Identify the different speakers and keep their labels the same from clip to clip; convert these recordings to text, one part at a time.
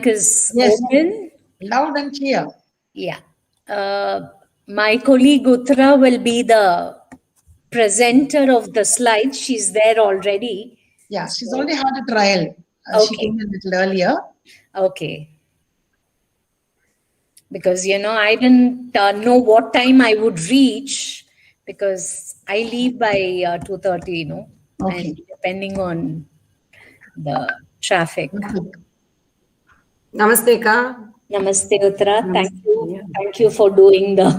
Speaker 1: mic is
Speaker 2: Yes.
Speaker 1: open.
Speaker 2: Loud and clear.
Speaker 1: Yeah. My colleague Uttara will be the presenter of the slides. She's there already.
Speaker 2: Yeah, she's already had a trial. She
Speaker 1: Okay.
Speaker 2: came a little earlier.
Speaker 1: Okay. Because, I didn't know what time I would reach because I leave by 2:30,
Speaker 2: Okay.
Speaker 1: and depending on the traffic.
Speaker 3: Namaste, Ka.
Speaker 1: Namaste, Uttara.
Speaker 3: Namaste.
Speaker 1: Thank you.
Speaker 3: Yeah.
Speaker 1: Thank you for doing the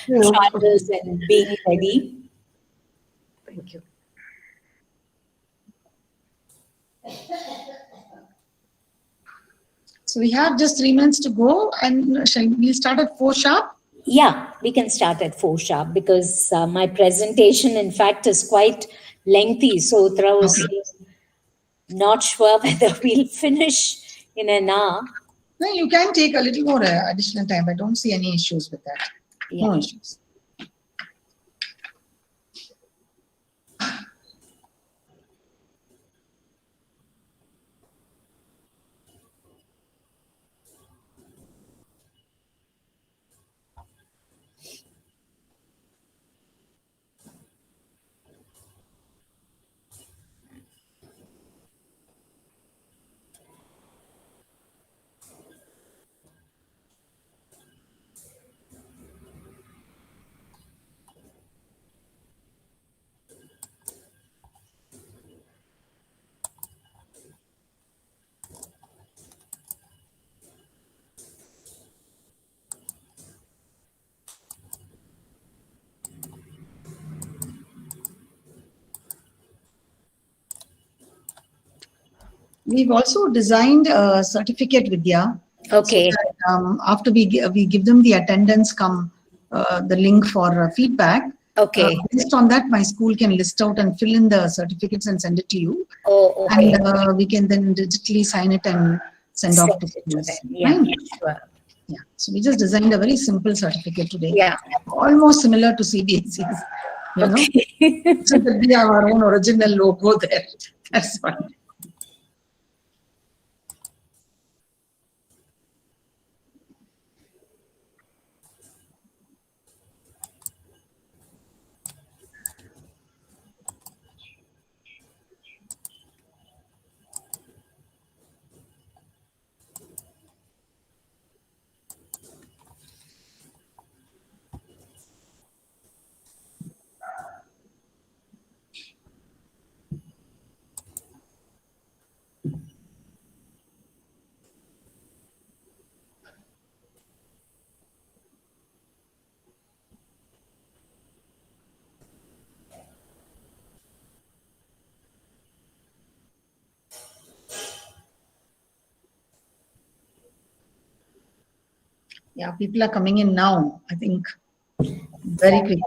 Speaker 3: Yeah.
Speaker 1: trials and being ready.
Speaker 3: Thank you.
Speaker 2: So we have just 3 minutes to go, and we'll start at 4 sharp.
Speaker 1: Yeah, we can start at 4 sharp because my presentation, in fact, is quite lengthy. So Uttara was not sure whether we'll finish in an hour.
Speaker 2: No, you can take a little more additional time. I don't see any issues with that.
Speaker 1: Yeah.
Speaker 2: No issues. We've also designed a certificate, Vidya.
Speaker 1: Okay.
Speaker 2: So that, after we give them the attendance, the link for feedback.
Speaker 1: Okay.
Speaker 2: Based on that, my school can list out and fill in the certificates and send it to you.
Speaker 1: Oh, okay.
Speaker 2: And we can then digitally sign it and send off to schools.
Speaker 1: Yeah,
Speaker 2: Fine?
Speaker 1: sure.
Speaker 2: Yeah. So we just designed a very simple certificate today.
Speaker 1: Yeah.
Speaker 2: Almost similar to CBSE's. You know, so that we have our own original logo there. That's fine. Yeah, people are coming in now, I think, very quickly.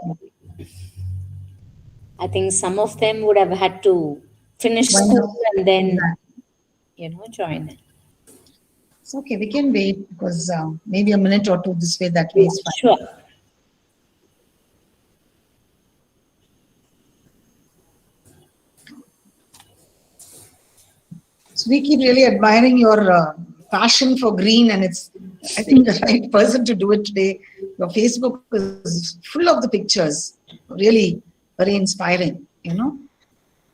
Speaker 1: I think some of them would have had to finish school and then, join in.
Speaker 2: It's okay, we can wait because maybe a minute or two this way, that way is fine.
Speaker 1: Sure.
Speaker 2: So we keep really admiring your passion for green, and it's, I think, the right person to do it today. Your Facebook is full of the pictures, really very inspiring,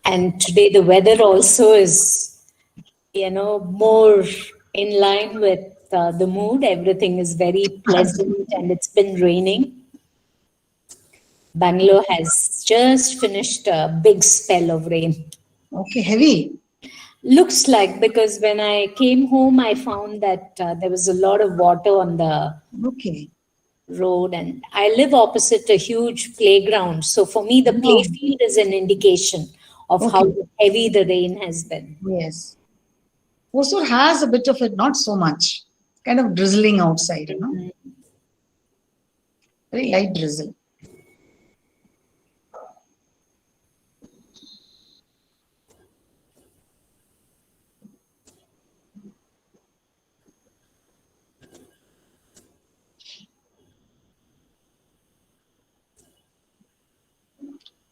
Speaker 1: And today the weather also is, more in line with the mood. Everything is very pleasant and it's been raining. Bangalore has just finished a big spell of rain.
Speaker 2: Okay, heavy.
Speaker 1: Looks like, because when I came home, I found that there was a lot of water on the road, and I live opposite a huge playground. So for me, the play field is an indication of how heavy the rain has been.
Speaker 2: Yes. HOSUR has a bit of it, not so much. Kind of drizzling outside, Very light drizzle.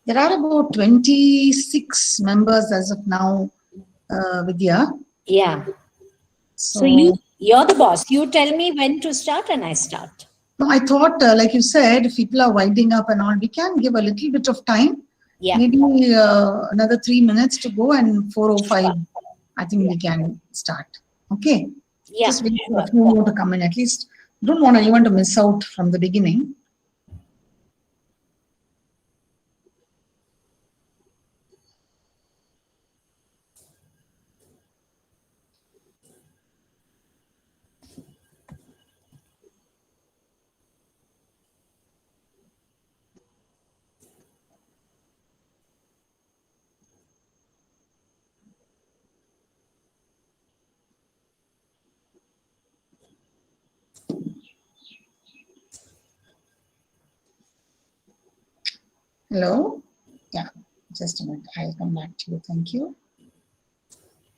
Speaker 2: There are about 26 members as of now, Vidya.
Speaker 1: Yeah. So you You're the boss. You tell me when to start and I start.
Speaker 2: No, I thought, like you said, if people are winding up and all, we can give a little bit of time.
Speaker 1: Yeah.
Speaker 2: Maybe another 3 minutes to go, and 4:05, I think we can start. Okay.
Speaker 1: Yeah.
Speaker 2: Just wait for a few more to come in. At least don't want anyone to miss out from the beginning. Hello? Yeah, just a minute. I'll come back to you. Thank you.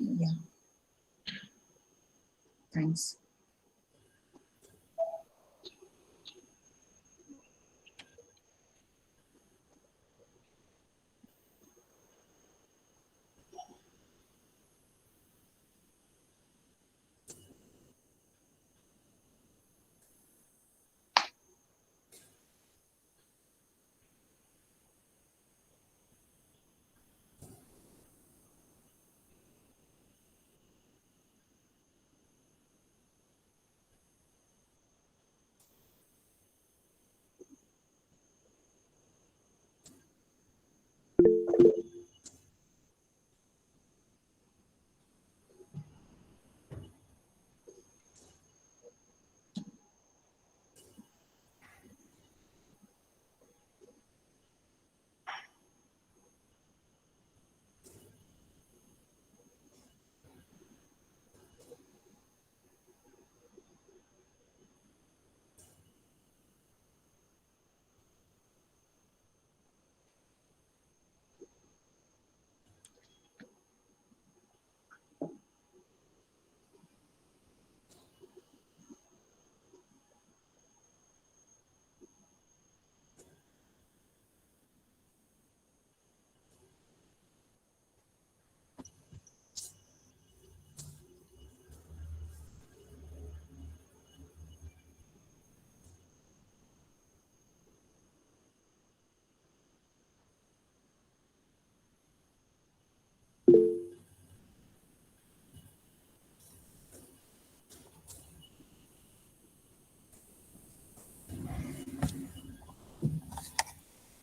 Speaker 2: Yeah. Thanks.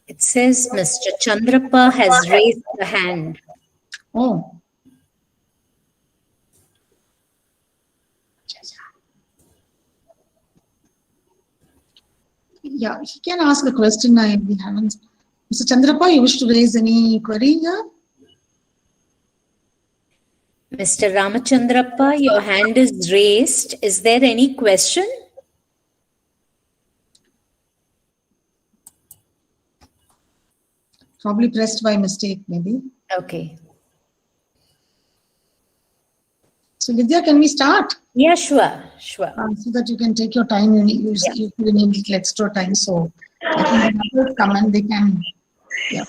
Speaker 1: It says Mr. Chandrappa has raised a hand.
Speaker 2: Oh. Yeah, he can ask a question. We haven't. Mr. Chandrappa, you wish to raise any query here?
Speaker 1: Mr. Ramachandrappa, your hand is raised. Is there any question?
Speaker 2: Probably pressed by mistake, maybe.
Speaker 1: Okay.
Speaker 2: So, Vidya, can we start?
Speaker 1: Yeah, sure. Sure.
Speaker 2: So that you can take your time. You need a little extra time. So, I think the others come and they can. Yeah.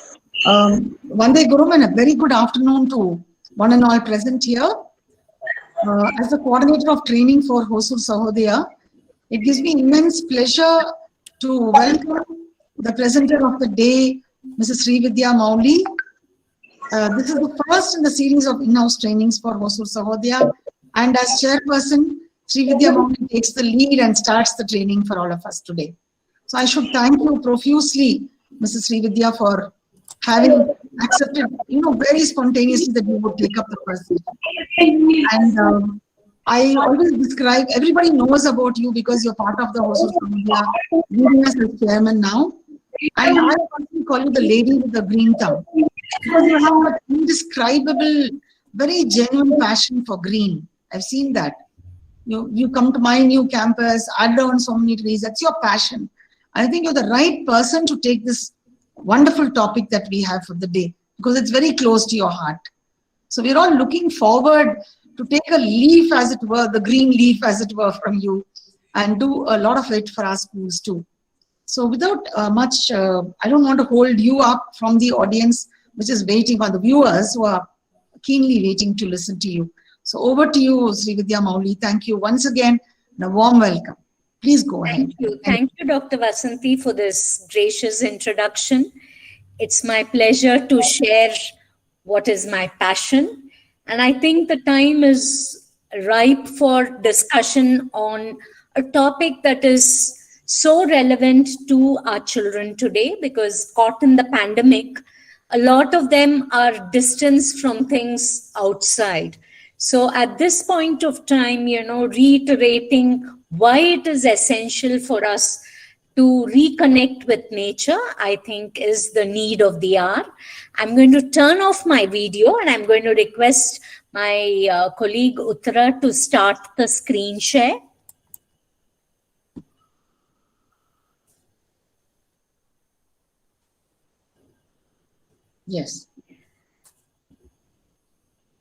Speaker 2: Vande Gurum, and a very good afternoon to one and all present here. As the coordinator of training for HOSUR SAHODAYA, it gives me immense pleasure to welcome the presenter of the day, Mrs.Srividya Mouli. This is the first in the series of in-house trainings for HOSUR SAHODAYA, and as chairperson, Srividya Mouli takes the lead and starts the training for all of us today. So I should thank you profusely, Mrs. Srividya, for having accepted, very spontaneously that you would take up the first. And I always describe, everybody knows about you because you're part of the HOSUR SAHODAYA, leading us as chairman now. And I also call you the lady with the green thumb, because you have an indescribable, very genuine passion for green. I've seen that. You come to my new campus, add on so many trees. That's your passion. I think you're the right person to take this wonderful topic that we have for the day, because it's very close to your heart. So we're all looking forward to take a leaf, as it were, the green leaf, as it were, from you, and do a lot of it for our schools too. So without much, I don't want to hold you up from the audience, which is waiting, on the viewers who are keenly waiting to listen to you. So over to you, Srividya Mouli. Thank you once again and a warm welcome. Please go ahead.
Speaker 1: Thank you, Dr. Vasanthi, for this gracious introduction. It's my pleasure to share what is my passion. And I think the time is ripe for discussion on a topic that is so relevant to our children today, because caught in the pandemic, a lot of them are distanced from things outside. So at this point of time, reiterating why it is essential for us to reconnect with nature, I think is the need of the hour. I'm going to turn off my video and I'm going to request my colleague Uttara to start the screen share.
Speaker 2: Yes.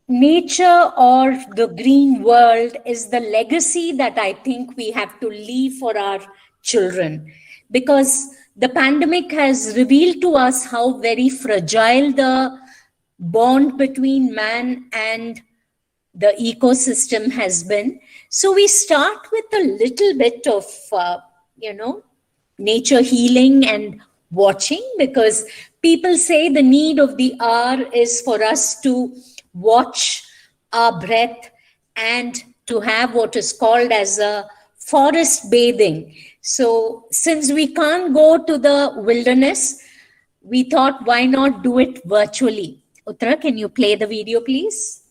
Speaker 1: Nature or the green world is the legacy that I think we have to leave for our children, because the pandemic has revealed to us how very fragile the bond between man and the ecosystem has been. So we start with a little bit of, nature healing and watching, because people say the need of the hour is for us to watch our breath and to have what is called as a forest bathing. So since we can't go to the wilderness, we thought, why not do it virtually? Uttara, can you play the video, please?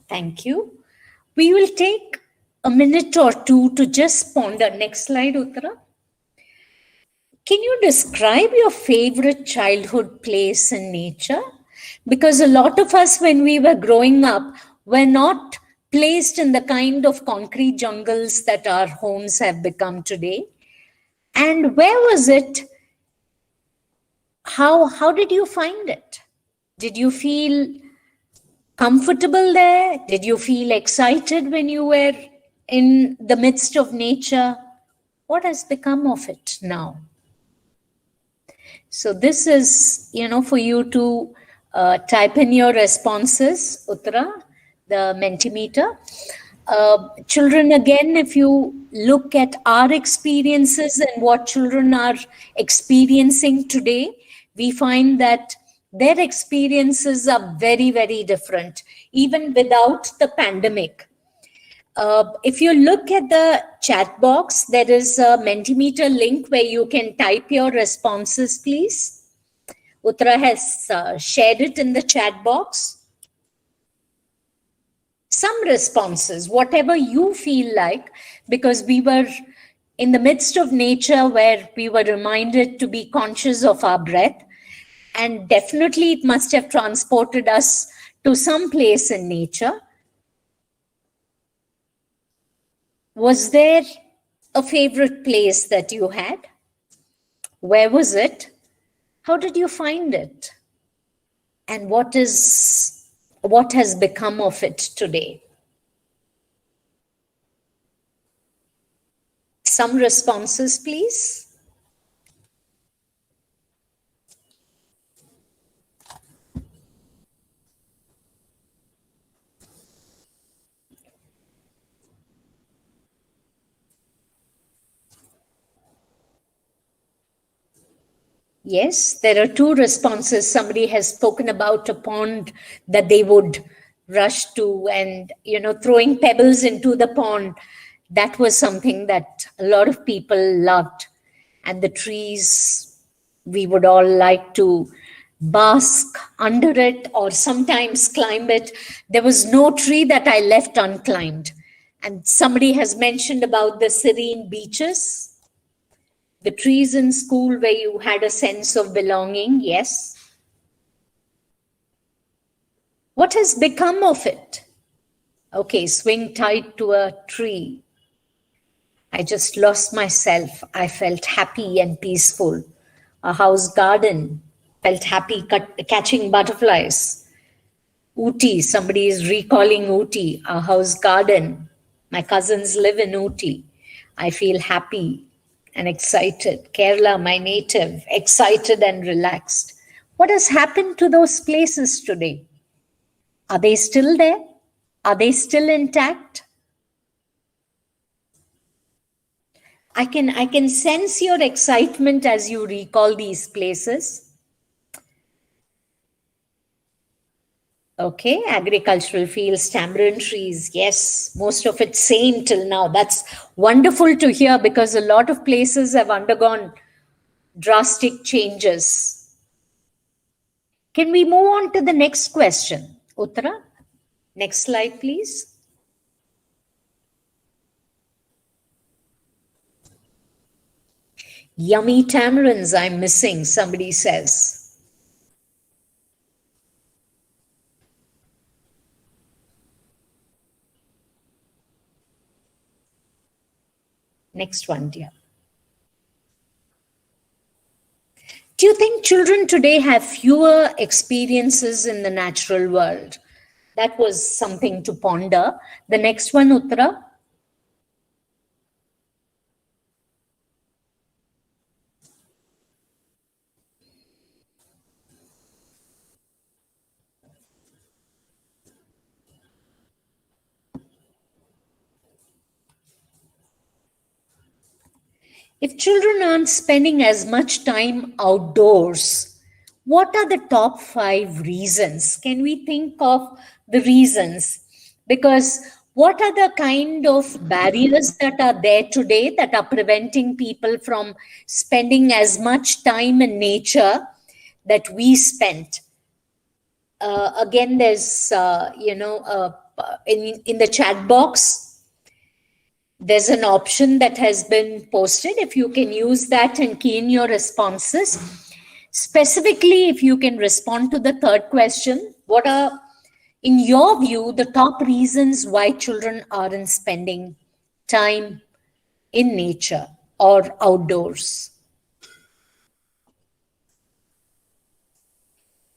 Speaker 1: Thank you. We will take a minute or two to just ponder. Next slide, Uttara. Can you describe your favorite childhood place in nature? Because a lot of us, when we were growing up, were not placed in the kind of concrete jungles that our homes have become today. And where was it? How did you find it? Did you feel comfortable there? Did you feel excited when you were in the midst of nature? What has become of it now? So this is, for you to type in your responses, Uttara, the Mentimeter. Children, again, if you look at our experiences and what children are experiencing today, we find that their experiences are very, very different, even without the pandemic. If you look at the chat box, there is a Mentimeter link where you can type your responses, please. Uttara has shared it in the chat box. Some responses, whatever you feel like, because we were in the midst of nature where we were reminded to be conscious of our breath. And definitely it must have transported us to some place in nature. Was there a favorite place that you had? Where was it? How did you find it? And what has become of it today? Some responses, please. Yes, there are two responses. Somebody has spoken about a pond that they would rush to and, throwing pebbles into the pond. That was something that a lot of people loved. And the trees, we would all like to bask under it or sometimes climb it. There was no tree that I left unclimbed. And somebody has mentioned about the serene beaches. The trees in school where you had a sense of belonging, yes. What has become of it? Okay, swing tight to a tree. I just lost myself. I felt happy and peaceful. A house garden, felt happy catching butterflies. Ooty, somebody is recalling Ooty, a house garden. My cousins live in Ooty. I feel happy and excited. Kerala, my native, excited and relaxed. What has happened to those places today? Are they still there? Are they still intact? I can sense your excitement as you recall these places. Okay, agricultural fields, tamarind trees, yes, most of it same till now. That's wonderful to hear because a lot of places have undergone drastic changes. Can we move on to the next question? Uttara, next slide, please. Yummy tamarinds I'm missing, somebody says. Next one, dear. Do you think children today have fewer experiences in the natural world? That was something to ponder. The next one, Uttara. If children aren't spending as much time outdoors, what are the top 5 reasons? Can we think of the reasons? Because what are the kind of barriers that are there today that are preventing people from spending as much time in nature that we spent? Again, there's, in the chat box, there's an option that has been posted. If you can use that and key in your responses. Specifically, if you can respond to the third question, what are, in your view, the top reasons why children aren't spending time in nature or outdoors?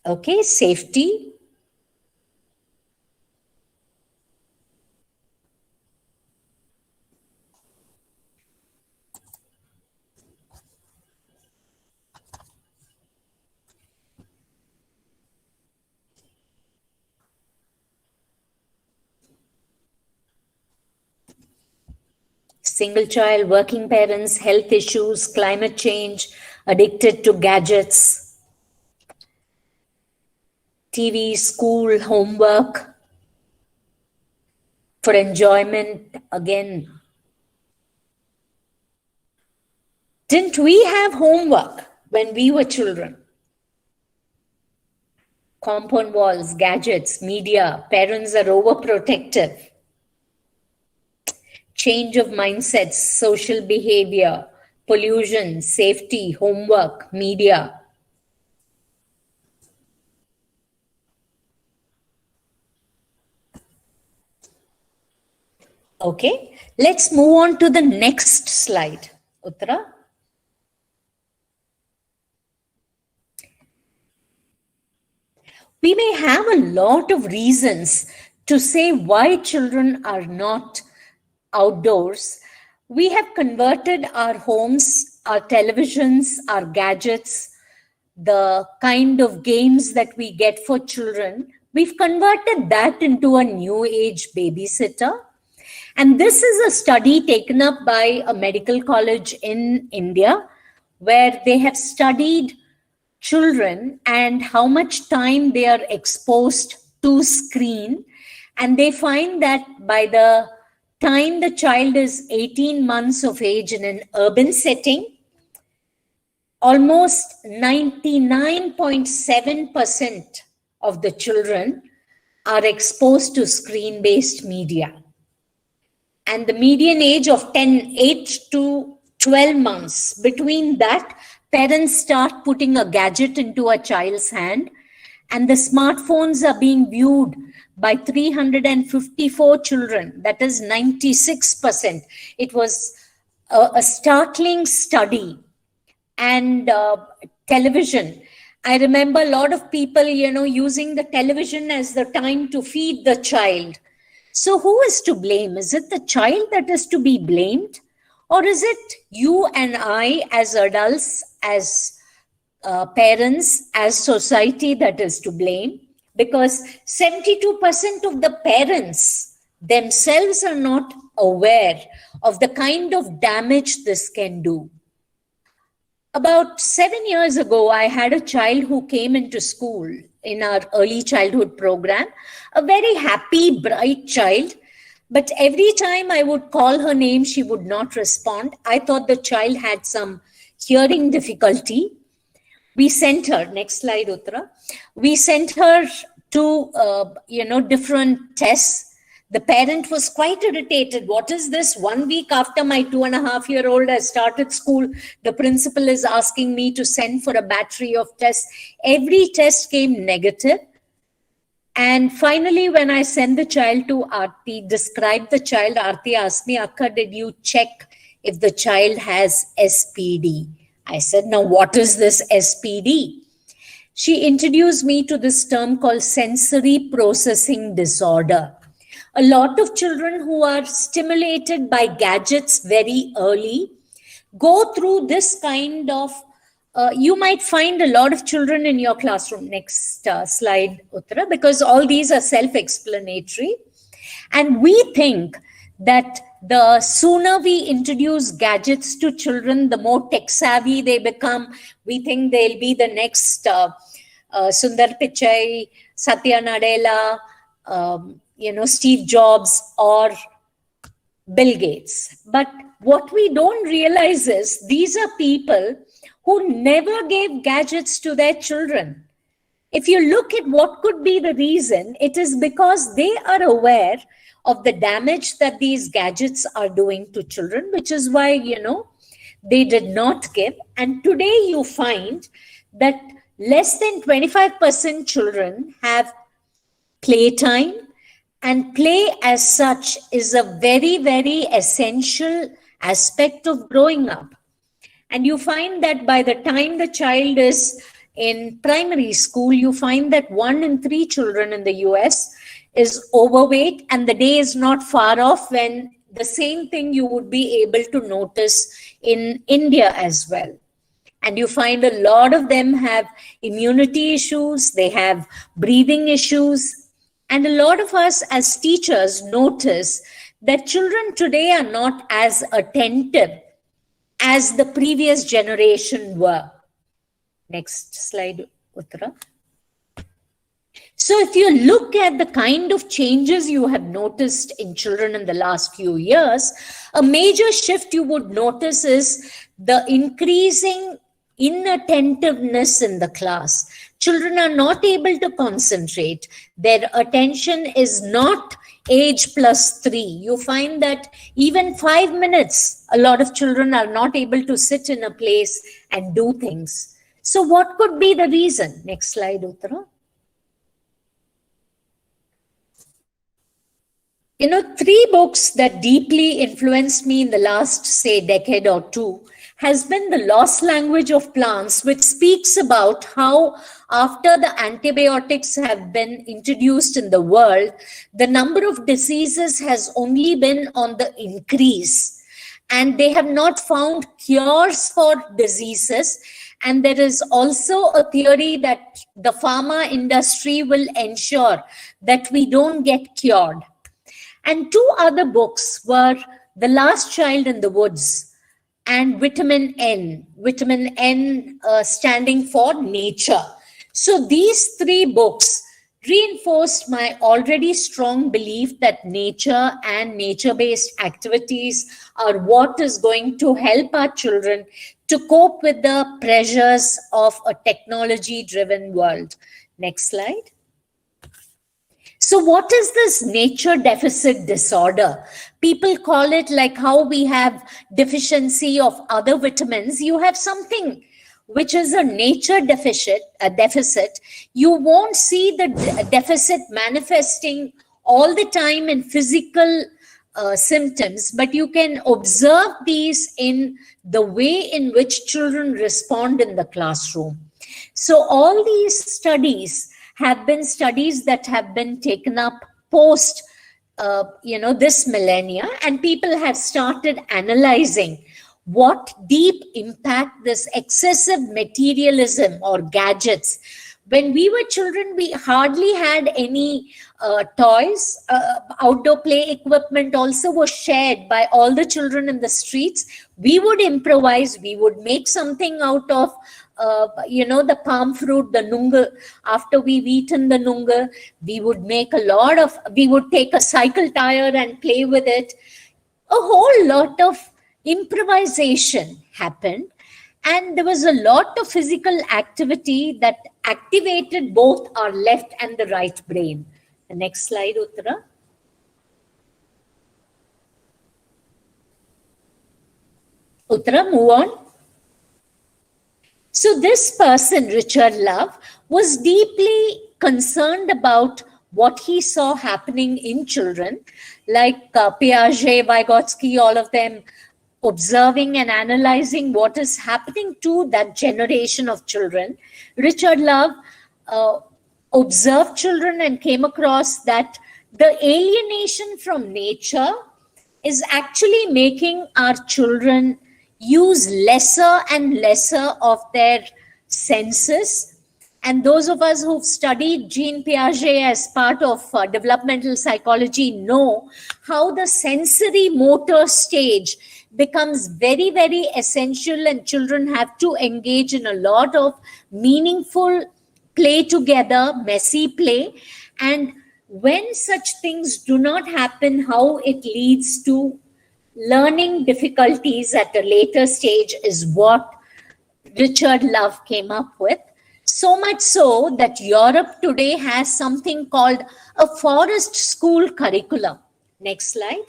Speaker 1: Okay, safety. single child, working parents, health issues, climate change, addicted to gadgets, TV, school, homework, for enjoyment, again. Didn't we have homework when we were children? Compound walls, gadgets, media, parents are overprotective. Change of mindsets, social behavior, pollution, safety, homework, media. Okay, let's move on to the next slide. Uttara. We may have a lot of reasons to say why children are not outdoors. We have converted our homes, our televisions, our gadgets, the kind of games that we get for children. We've converted that into a new age babysitter. And this is a study taken up by a medical college in India, where they have studied children and how much time they are exposed to screen. And they find that by the time the child is 18 months of age in an urban setting, almost 99.7% of the children are exposed to screen-based media. And the median age of 8 to 12 months, between that, parents start putting a gadget into a child's hand, and the smartphones are being viewed by 354 children, that is 96%. It was a startling study. And television. I remember a lot of people, using the television as the time to feed the child. So who is to blame? Is it the child that is to be blamed? Or is it you and I as adults, as parents, as society that is to blame? Because 72% of the parents themselves are not aware of the kind of damage this can do. About 7 years ago, I had a child who came into school in our early childhood program, a very happy, bright child. But every time I would call her name, she would not respond. I thought the child had some hearing difficulty. We sent her, next slide, Uttara. We sent her to, different tests. The parent was quite irritated. What is this? 1 week after my 2.5-year-old has started school, the principal is asking me to send for a battery of tests. Every test came negative. And finally, when I sent the child to Aarti, described the child, Aarti asked me, Akka, did you check if the child has SPD? I said, now what is this SPD? She introduced me to this term called sensory processing disorder. A lot of children who are stimulated by gadgets very early go through this kind of, you might find a lot of children in your classroom. Next slide, Uttara, because all these are self-explanatory. And we think that the sooner we introduce gadgets to children, the more tech-savvy they become. We think they'll be the next Sundar Pichai, Satya Nadella, Steve Jobs or Bill Gates. But what we don't realize is these are people who never gave gadgets to their children. If you look at what could be the reason, it is because they are aware of the damage that these gadgets are doing to children, which is why, they did not give. And today you find that less than 25% children have playtime. And play as such is a very, very essential aspect of growing up. And you find that by the time the child is in primary school, you find that 1 in 3 children in the US is overweight, and the day is not far off when the same thing you would be able to notice in India as well. And you find a lot of them have immunity issues, they have breathing issues. And a lot of us as teachers notice that children today are not as attentive as the previous generation were. Next slide, Uttara. So if you look at the kind of changes you have noticed in children in the last few years, a major shift you would notice is the increasing inattentiveness in the class. Children are not able to concentrate. Their attention is not age plus 3. You find that even 5 minutes, a lot of children are not able to sit in a place and do things. So what could be the reason? Next slide, Uttara. You know, 3 books that deeply influenced me in the last, say, decade or two has been The Lost Language of Plants, which speaks about how after the antibiotics have been introduced in the world, the number of diseases has only been on the increase. And they have not found cures for diseases. And there is also a theory that the pharma industry will ensure that we don't get cured. And 2 other books were The Last Child in the Woods and Vitamin N standing for nature. So these 3 books reinforced my already strong belief that nature and nature-based activities are what is going to help our children to cope with the pressures of a technology-driven world. Next slide. So what is this nature deficit disorder? People call it like how we have deficiency of other vitamins. You have something which is a nature deficit. You won't see the deficit manifesting all the time in physical symptoms, but you can observe these in the way in which children respond in the classroom. So all these studies have been studies that have been taken up post, this millennia, and people have started analyzing what deep impact this excessive materialism or gadgets. When we were children, we hardly had any toys. Outdoor play equipment also was shared by all the children in the streets. We would improvise. We would make something out of the palm fruit, the nunga. After we've eaten the nunga, we would take a cycle tire and play with it. A whole lot of improvisation happened, and there was a lot of physical activity that activated both our left and the right brain. The next slide, Uttara. Uttara, move on. So this person, Richard Love, was deeply concerned about what he saw happening in children, like Piaget, Vygotsky, all of them, observing and analyzing what is happening to that generation of children. Richard Love observed children and came across that the alienation from nature is actually making our children use lesser and lesser of their senses. And those of us who've studied Jean Piaget as part of developmental psychology know how the sensory motor stage becomes very, very essential, and children have to engage in a lot of meaningful play together, messy play. And when such things do not happen, how it leads to learning difficulties at a later stage is what Richard Love came up with. So much so that Europe today has something called a forest school curriculum. Next slide.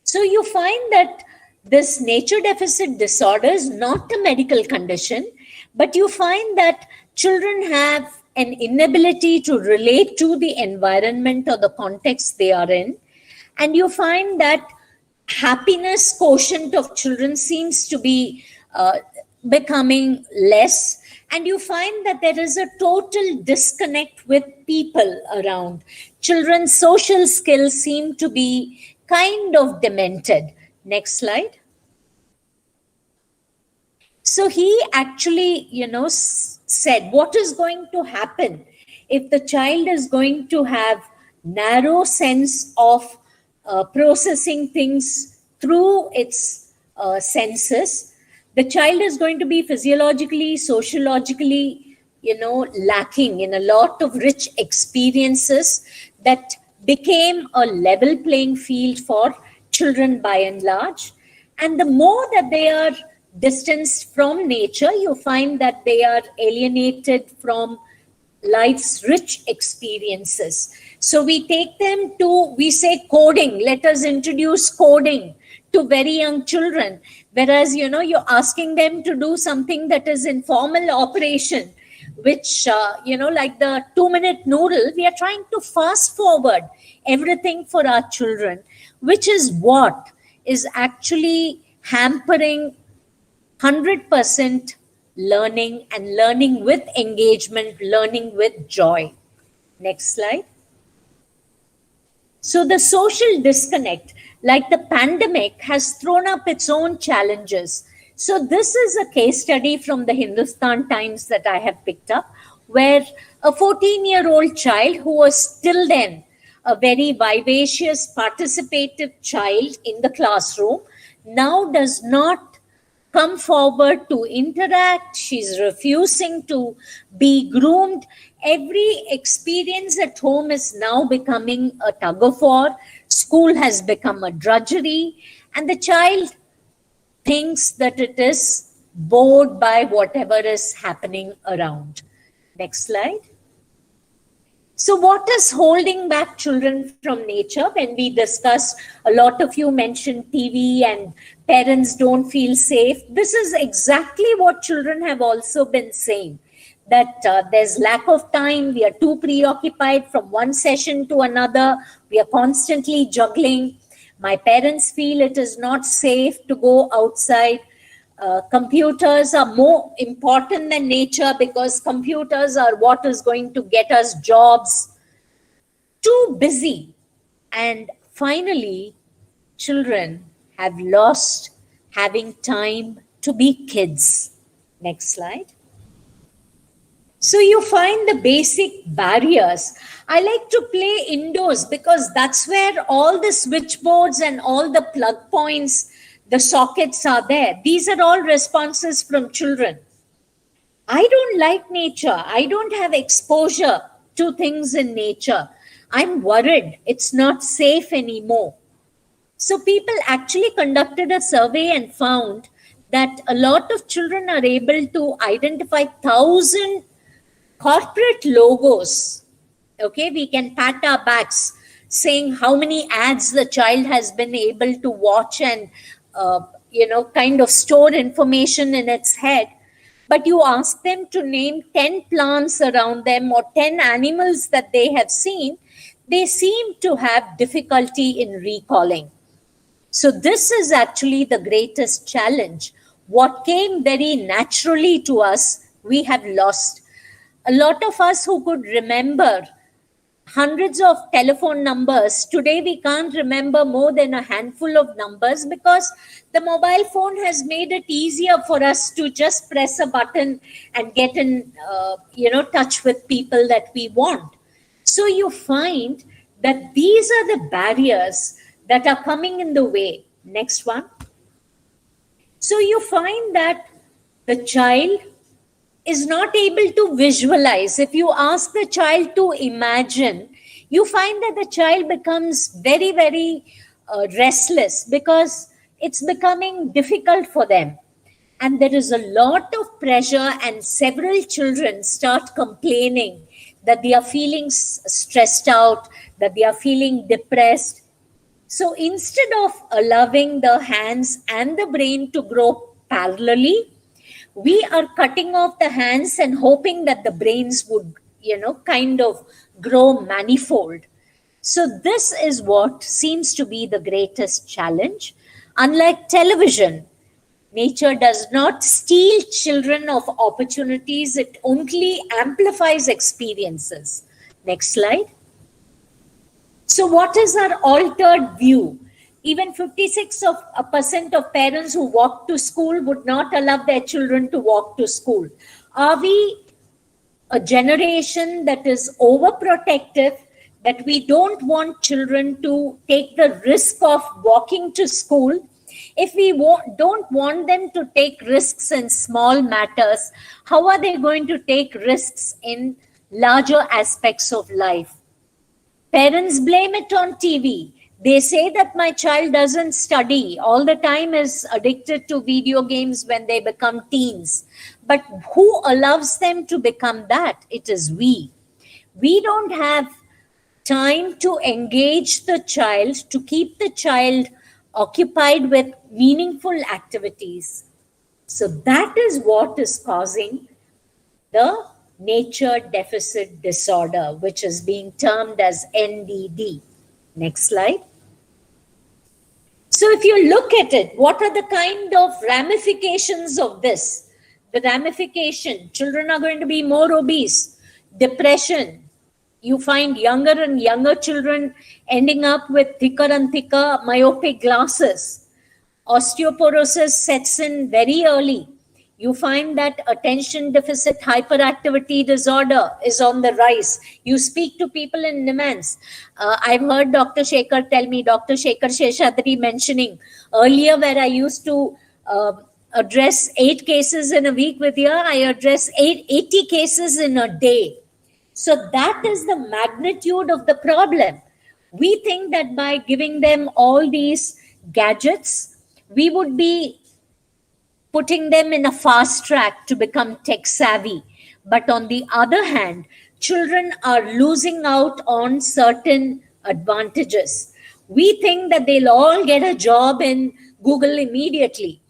Speaker 1: So you find that this nature deficit disorder is not a medical condition, but you find that children have an inability to relate to the environment or the context they are in. And you find that happiness quotient of children seems to be becoming less. And you find that there is a total disconnect with people around. Children's social skills seem to be kind of demented. Next slide. So he actually, said what is going to happen if the child is going to have narrow sense of processing things through its senses. The child is going to be physiologically, sociologically, lacking in a lot of rich experiences that became a level playing field for children by and large. And the more that they are distanced from nature, you find that they are alienated from life's rich experiences. So we take them to, we say coding, let us introduce coding to very young children. Whereas, you're asking them to do something that is informal operation, which, like the 2-minute noodle, we are trying to fast forward everything for our children, which is what is actually hampering 100% learning, and learning with engagement, learning with joy. Next slide. So the social disconnect, like the pandemic, has thrown up its own challenges. So this is a case study from the Hindustan Times that I have picked up, where a 14-year-old child who was still then a very vivacious, participative child in the classroom now does not come forward to interact. She's refusing to be groomed. Every experience at home is now becoming a tug of war. School has become a drudgery, and the child thinks that it is bored by whatever is happening around. Next slide. So what is holding back children from nature? When we discuss, a lot of you mentioned TV and parents don't feel safe. This is exactly what children have also been saying, that there's lack of time. We are too preoccupied from one session to another. We are constantly juggling. My parents feel it is not safe to go outside. Computers are more important than nature because computers are what is going to get us jobs. Too busy. And finally, children have lost having time to be kids. Next slide. So you find the basic barriers. I like to play indoors because that's where all the switchboards and all the plug points, the sockets are there. These are all responses from children. I don't like nature. I don't have exposure to things in nature. I'm worried it's not safe anymore. So people actually conducted a survey and found that a lot of children are able to identify 1,000 corporate logos. Okay, we can pat our backs saying how many ads the child has been able to watch and kind of store information in its head. But you ask them to name 10 plants around them or 10 animals that they have seen, they seem to have difficulty in recalling. So this is actually the greatest challenge. What came very naturally to us, we have lost. A lot of us who could remember hundreds of telephone numbers, today we can't remember more than a handful of numbers because the mobile phone has made it easier for us to just press a button and get in touch with people that we want. So you find that these are the barriers that are coming in the way. Next one. So you find that the child is not able to visualize. If you ask the child to imagine, you find that the child becomes very, very restless because it's becoming difficult for them. And there is a lot of pressure, and several children start complaining that they are feeling stressed out, that they are feeling depressed. So instead of allowing the hands and the brain to grow parallelly, we are cutting off the hands and hoping that the brains would, kind of grow manifold. So this is what seems to be the greatest challenge. Unlike television, nature does not steal children of opportunities. It only amplifies experiences. Next slide. So what is our altered view? Even 56% of parents who walk to school would not allow their children to walk to school. Are we a generation that is overprotective, that we don't want children to take the risk of walking to school, if we don't want them to take risks in small matters, how are they going to take risks in larger aspects of life? Parents blame it on TV. They say that my child doesn't study, all the time is addicted to video games when they become teens. But who allows them to become that? It is we. We don't have time to engage the child, to keep the child occupied with meaningful activities. So that is what is causing the nature deficit disorder, which is being termed as NDD. Next slide. So if you look at it, what are the kind of ramifications of this? The ramification, children are going to be more obese, depression. You find younger and younger children ending up with thicker and thicker myopic glasses. Osteoporosis sets in very early. You find that attention deficit hyperactivity disorder is on the rise. You speak to people in Nimans. I've heard Dr. Shekhar tell me, Dr. Shekhar Sheshadri mentioning earlier, where I used to address 8 cases in a week, with here I address 80 cases in a day. So that is the magnitude of the problem. We think that by giving them all these gadgets, we would be putting them in a fast track to become tech savvy. But on the other hand, children are losing out on certain advantages. We think that they'll all get a job in Google immediately.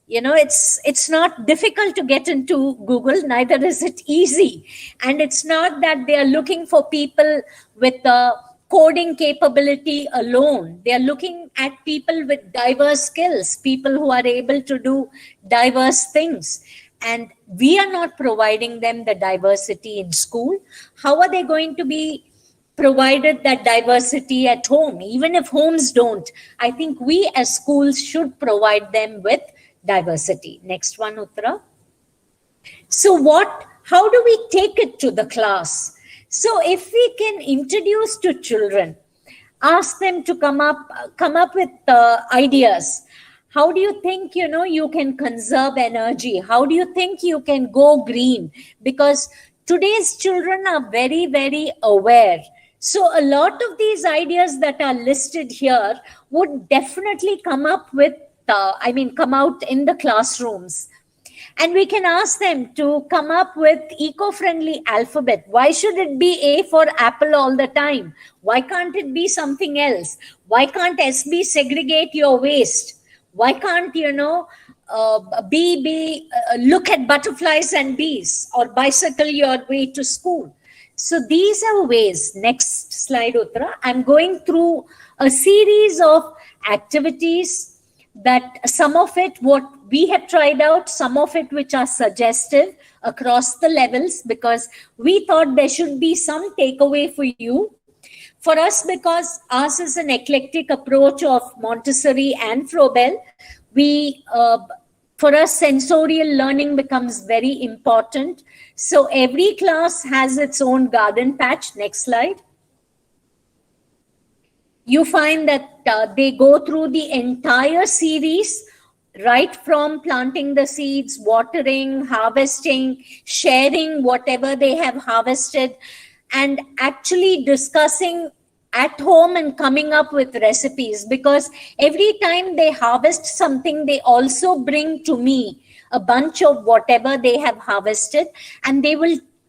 Speaker 1: You know, it's not difficult to get into Google, neither is it easy. And it's not that they are looking for people with the coding capability alone. They are looking at people with diverse skills, people who are able to do diverse things. And we are not providing them the diversity in school. How are they going to be provided that diversity at home? Even if homes don't, I think we as schools should provide them with diversity. Next one, Uttara. So how do we take it to the class? So if we can introduce to children, ask them to come up with ideas. How do you think, you can conserve energy? How do you think you can go green? Because today's children are very, very aware. So a lot of these ideas that are listed here would definitely come out in the classrooms. And we can ask them to come up with eco-friendly alphabet. Why should it be A for apple all the time? Why can't it be something else? Why can't SB segregate your waste? Why can't, look at butterflies and bees, or bicycle your way to school? So these are ways. Next slide, Uttara. I'm going through a series of activities that some of it what we have tried out, some of it which are suggestive across the levels, because we thought there should be some takeaway for you. For us, because ours is an eclectic approach of Montessori and Froebel, for us, sensorial learning becomes very important. So every class has its own garden patch. Next slide. You find that they go through the entire series, right from planting the seeds, watering, harvesting, sharing whatever they have harvested, and actually discussing at home and coming up with recipes. Because every time they harvest something, they also bring to me a bunch of whatever they have harvested, and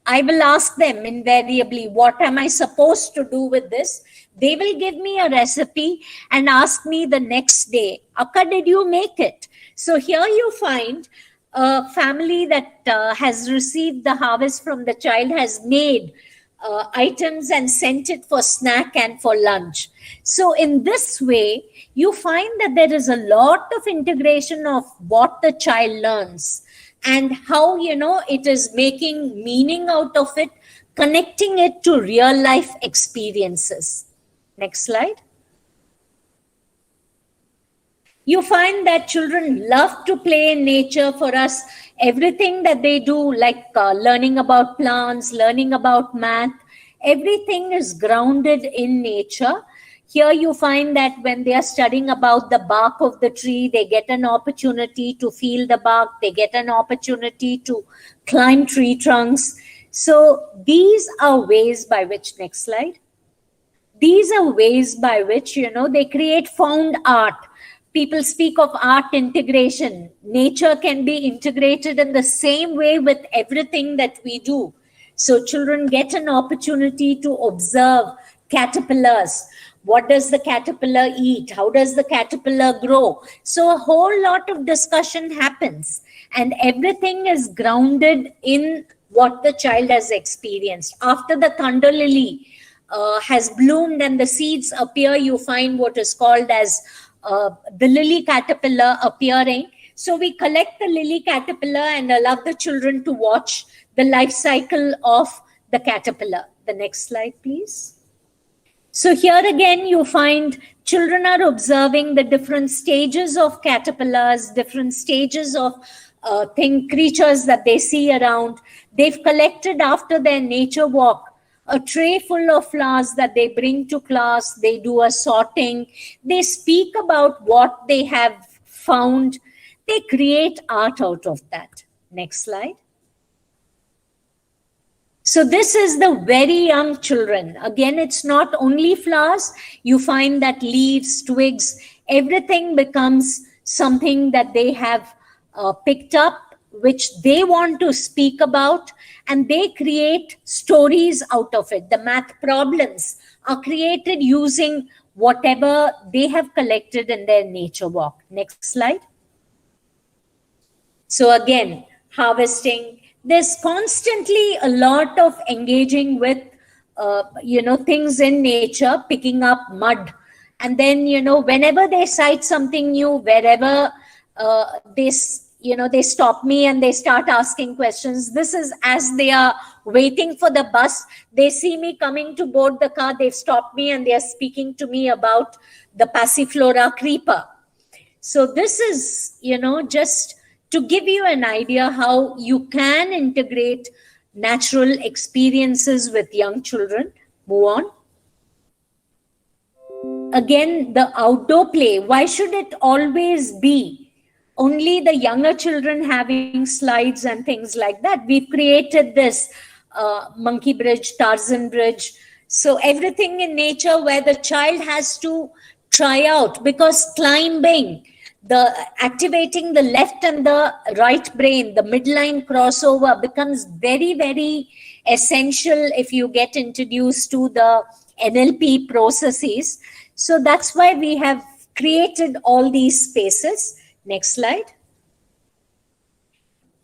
Speaker 1: I will ask them invariably, what am I supposed to do with this? They will give me a recipe and ask me the next day, Akka, did you make it? So here you find a family that has received the harvest from the child, has made items and sent it for snack and for lunch. So in this way, you find that there is a lot of integration of what the child learns and how, it is making meaning out of it, connecting it to real life experiences. Next slide. You find that children love to play in nature. For us, everything that they do, like learning about plants, learning about math, Everything is grounded in nature. Here you find that when they are studying about the bark of the tree, they get an opportunity to feel the bark, they get an opportunity to climb tree trunks. So these are ways by which, next slide, these are ways by which, they create found art. People speak of art integration. Nature can be integrated in the same way with everything that we do. So children get an opportunity to observe caterpillars. What does the caterpillar eat? How does the caterpillar grow? So a whole lot of discussion happens, and everything is grounded in what the child has experienced. After the thunder lily has bloomed and the seeds appear, you find what is called as the lily caterpillar appearing. So we collect the lily caterpillar and allow the children to watch the life cycle of the caterpillar. The next slide, please. So here again, you find children are observing the different stages of caterpillars, different stages of creatures that they see around. They've collected, after their nature walk, a tray full of flowers that they bring to class. They do a sorting. They speak about what they have found. They create art out of that. Next slide. So this is the very young children. Again, it's not only flowers. You find that leaves, twigs, everything becomes something that they have picked up, which they want to speak about, and they create stories out of it. The math problems are created using whatever they have collected in their nature walk. Next slide. So again, harvesting. There's constantly a lot of engaging with, things in nature, picking up mud. And then, whenever they sight something new, wherever they stop me and they start asking questions. This is as they are waiting for the bus. They see me coming to board the car. They've stopped me and they are speaking to me about the Passiflora creeper. So this is, just to give you an idea how you can integrate natural experiences with young children. Move on. Again, the outdoor play. Why should it always be only the younger children having slides and things like that? We've created this monkey bridge, Tarzan bridge. So everything in nature where the child has to try out, because climbing, activating the left and the right brain, the midline crossover becomes very, very essential if you get introduced to the NLP processes. So that's why we have created all these spaces. Next slide.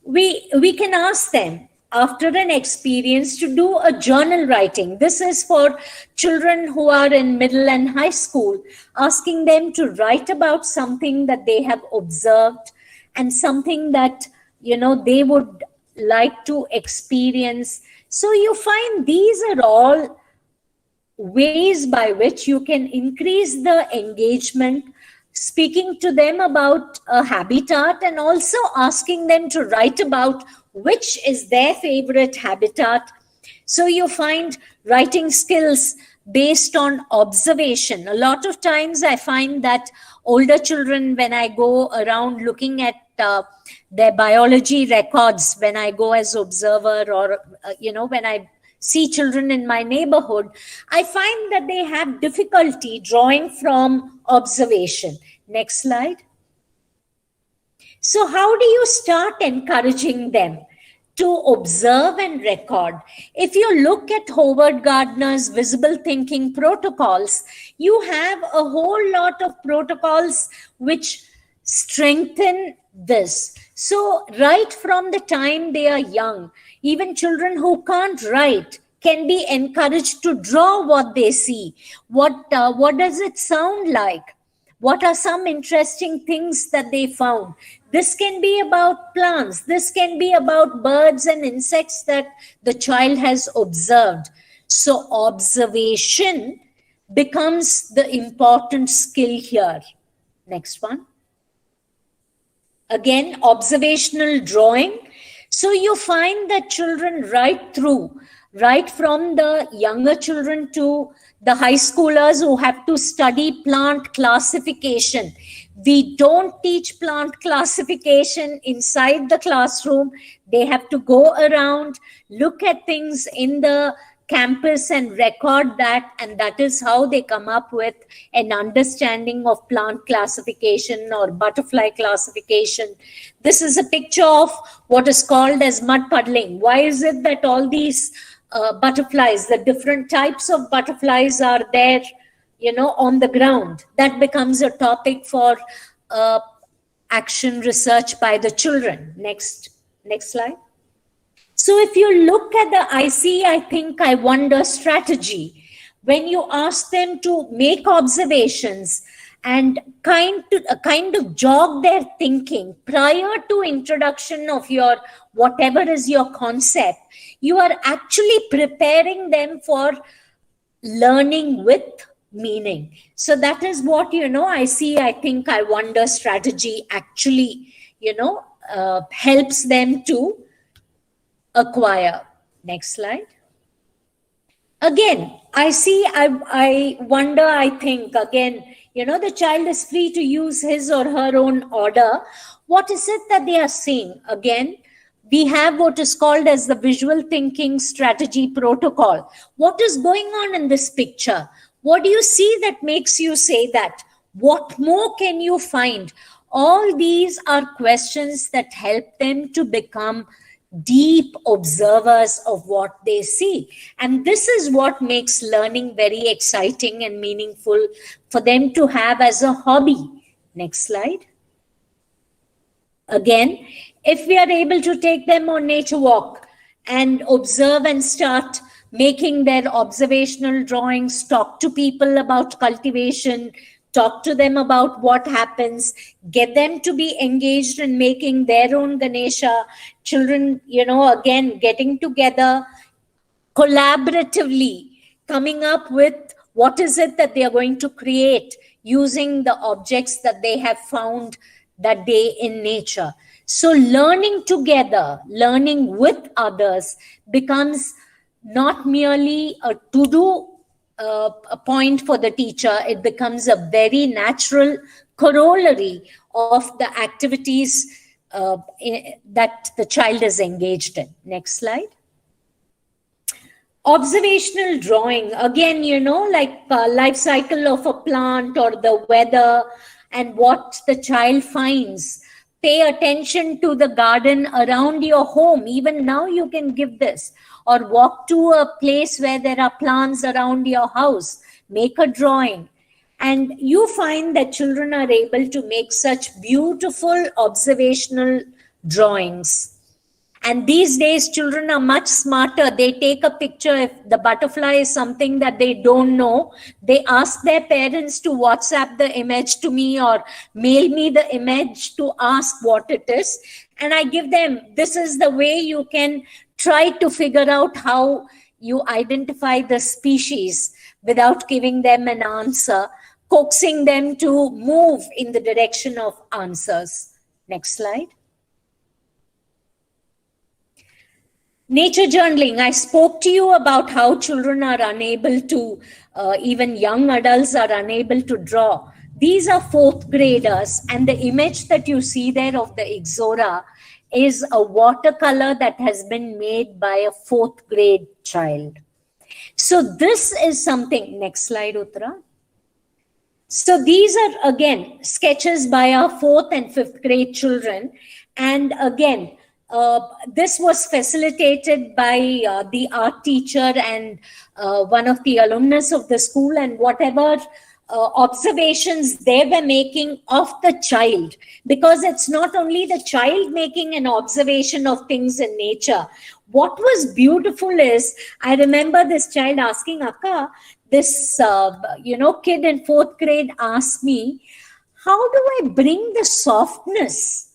Speaker 1: We can ask them after an experience to do a journal writing. This is for children who are in middle and high school, asking them to write about something that they have observed and something that, they would like to experience. So you find these are all ways by which you can increase the engagement, speaking to them about a habitat and also asking them to write about which is their favorite habitat. So you find writing skills based on observation. A lot of times I find that older children, when I go around looking at their biology records, when I go as observer or, when I see children in my neighborhood, I find that they have difficulty drawing from observation. Next slide. So how do you start encouraging them to observe and record? If you look at Howard Gardner's visible thinking protocols, you have a whole lot of protocols which strengthen this. So right from the time they are young, even children who can't write can be encouraged to draw what they see. What does it sound like? What are some interesting things that they found? This can be about plants. This can be about birds and insects that the child has observed. So observation becomes the important skill here. Next one. Again, observational drawing. So you find that children right through right from the younger children to the high schoolers who have to study plant classification. We don't teach plant classification inside the classroom. They have to go around, look at things in the campus and record that, and that is how they come up with an understanding of plant classification or butterfly classification. This is a picture of what is called as mud puddling. Why is it that all these butterflies, the different types of butterflies are there, on the ground? That becomes a topic for action research by the children. Next slide. So if you look at the I see, I think, I wonder strategy, when you ask them to make observations and kind of jog their thinking prior to introduction of your whatever is your concept, you are actually preparing them for learning with meaning. So that is what, I see, I think, I wonder strategy actually, helps them to acquire. Next slide. Again, I see, I wonder, I think, again, the child is free to use his or her own order. What is it that they are seeing? Again, we have what is called as the visual thinking strategy protocol. What is going on in this picture? What do you see that makes you say that? What more can you find? All these are questions that help them to become deep observers of what they see. And this is what makes learning very exciting and meaningful for them to have as a hobby. Next slide. Again, if we are able to take them on nature walk and observe and start making their observational drawings, talk to people about cultivation, talk to them about what happens, get them to be engaged in making their own Ganesha, children, again, getting together collaboratively, coming up with what is it that they are going to create using the objects that they have found that day in nature. So learning together, learning with others becomes not merely a to-do a point for the teacher. It becomes a very natural corollary of the activities that the child is engaged in. Next slide. Observational drawing, again, like life cycle of a plant or the weather and what the child finds. Pay attention to the garden around your home. Even now you can give this. Or walk to a place where there are plants around your house. Make a drawing. And you find that children are able to make such beautiful observational drawings. And these days, children are much smarter. They take a picture. If the butterfly is something that they don't know, they ask their parents to WhatsApp the image to me or mail me the image to ask what it is. And I give them, this is the way you can try to figure out how you identify the species without giving them an answer, coaxing them to move in the direction of answers. Next slide. Nature journaling. I spoke to you about how children are unable to, even young adults are unable to draw. These are fourth graders, and the image that you see there of the Ixora is a watercolor that has been made by a fourth grade child. So this is something, next slide, Uttara. So these are, again, sketches by our fourth and fifth grade children. And again, this was facilitated by the art teacher and one of the alumnus of the school, and whatever observations they were making of the child, because it's not only the child making an observation of things in nature. What was beautiful is, I remember this child asking Akka, this kid in fourth grade asked me, how do I bring the softness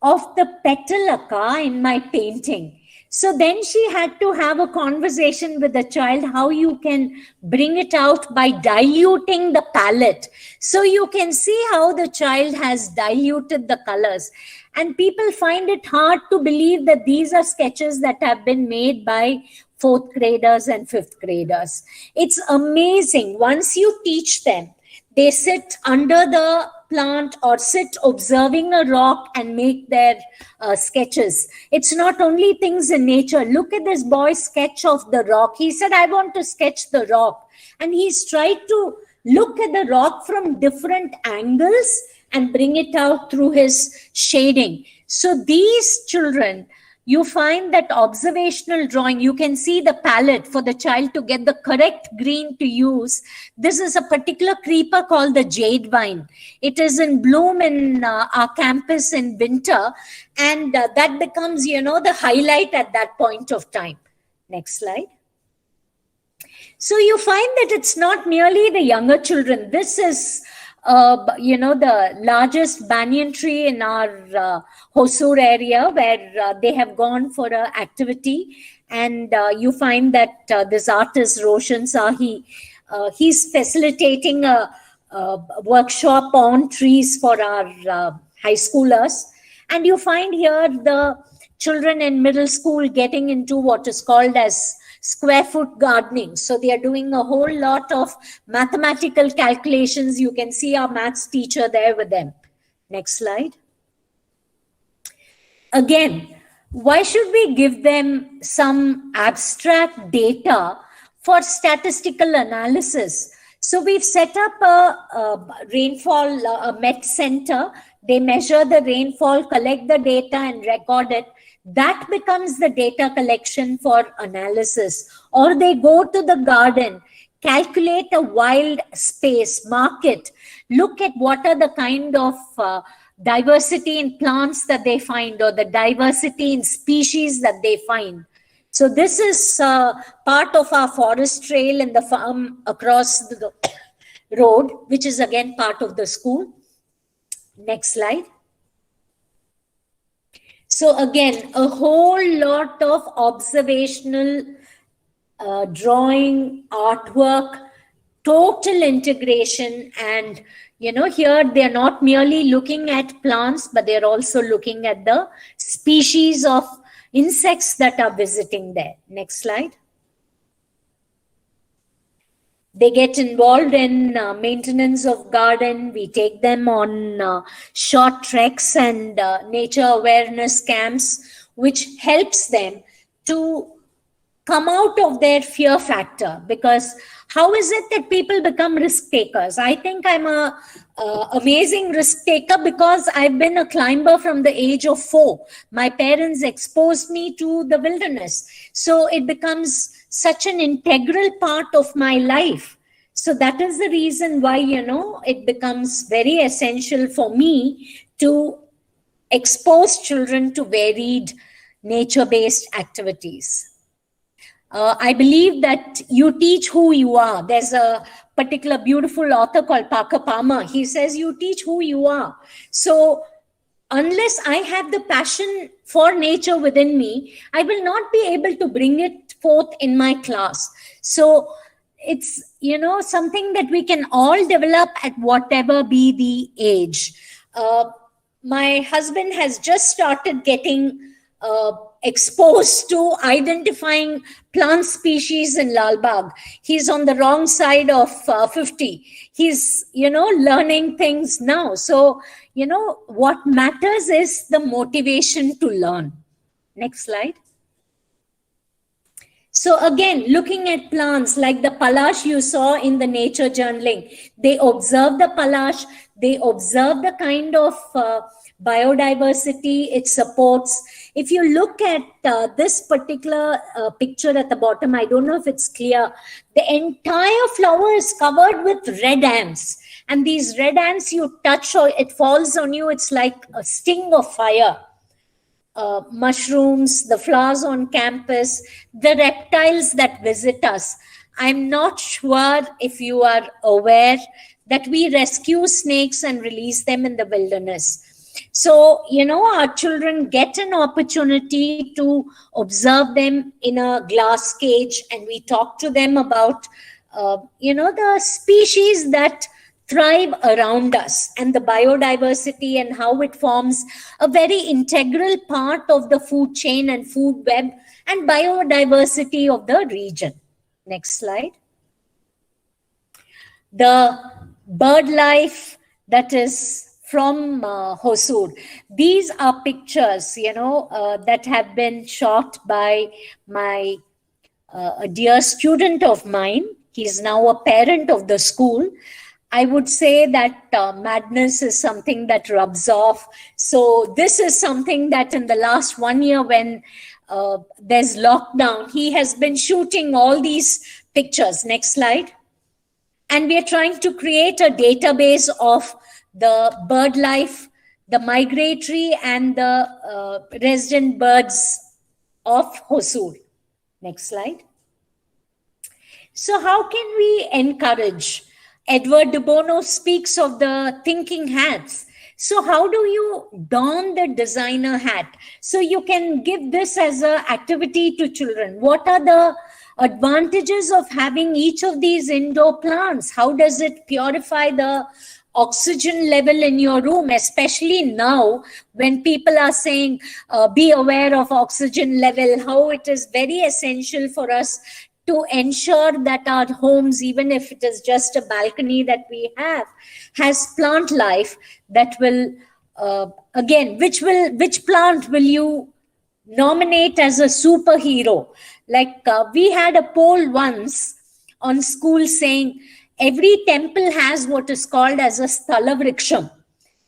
Speaker 1: of the petal, Akka, in my painting? So then she had to have a conversation with the child how you can bring it out by diluting the palette. So you can see how the child has diluted the colors. And people find it hard to believe that these are sketches that have been made by fourth graders and fifth graders. It's amazing. Once you teach them, they sit under the plant or sit observing a rock and make their sketches. It's not only things in nature. Look at this boy's sketch of the rock. He said, I want to sketch the rock. And he's tried to look at the rock from different angles and bring it out through his shading. So these children, you find that observational drawing, you can see the palette for the child to get the correct green to use. This is a particular creeper called the jade vine. It is in bloom in our campus in winter, and that becomes, the highlight at that point of time. Next slide. So you find that it's not merely the younger children. This is the largest banyan tree in our HOSUR area, where they have gone for an activity. And you find that this artist, Roshan Sahi, he's facilitating a workshop on trees for our high schoolers. And you find here the children in middle school getting into what is called as square foot gardening. So they are doing a whole lot of mathematical calculations. You can see our maths teacher there with them. Next slide. Again, why should we give them some abstract data for statistical analysis? So we've set up a rainfall, a Met center. They measure the rainfall, collect the data and record it. That becomes the data collection for analysis. Or they go to the garden, calculate a wild space, mark it, look at what are the kind of diversity in plants that they find, or the diversity in species that they find. So this is part of our forest trail in the farm across the road, which is again part of the school. Next slide. So again, a whole lot of observational drawing, artwork, total integration. And, here they're not merely looking at plants, but they're also looking at the species of insects that are visiting there. Next slide. They get involved in maintenance of garden. We take them on short treks and nature awareness camps, which helps them to come out of their fear factor. Because how is it that people become risk takers? I think I'm a amazing risk taker because I've been a climber from the age of 4. My parents exposed me to the wilderness. So it becomes such an integral part of my life. So that is the reason why, it becomes very essential for me to expose children to varied nature-based activities. I believe that you teach who you are. There's a particular beautiful author called Parker Palmer. He says you teach who you are. So unless I have the passion for nature within me, I will not be able to bring it forth in my class. So it's, something that we can all develop at whatever be the age. My husband has just started getting exposed to identifying plant species in Lalbagh. He's on the wrong side of 50. He's, learning things now. So, what matters is the motivation to learn. Next slide. So again, looking at plants like the palash you saw in the nature journaling, they observe the palash, they observe the kind of biodiversity it supports. If you look at this particular picture at the bottom, I don't know if it's clear, the entire flower is covered with red ants. And these red ants you touch or it falls on you, it's like a sting of fire. Mushrooms, the flowers on campus, the reptiles that visit us. I'm not sure if you are aware that we rescue snakes and release them in the wilderness. So, our children get an opportunity to observe them in a glass cage, and we talk to them about, the species that thrive around us, and the biodiversity and how it forms a very integral part of the food chain and food web and biodiversity of the region. Next slide. The bird life that is from HOSUR. These are pictures, that have been shot by my a dear student of mine. He's now a parent of the school. I would say that madness is something that rubs off. So this is something that in the last 1 year, when there's lockdown, he has been shooting all these pictures. Next slide. And we are trying to create a database of the bird life, the migratory and the resident birds of HOSUR. Next slide. So how can we encourage? Edward de Bono speaks of the thinking hats. So how do you don the designer hat? So you can give this as an activity to children. What are the advantages of having each of these indoor plants? How does it purify the oxygen level in your room, especially now when people are saying, be aware of oxygen level, how it is very essential for us to ensure that our homes, even if it is just a balcony that we have, has plant life that will, which plant will you nominate as a superhero? Like we had a poll once on school saying every temple has what is called as a Sthalavriksam,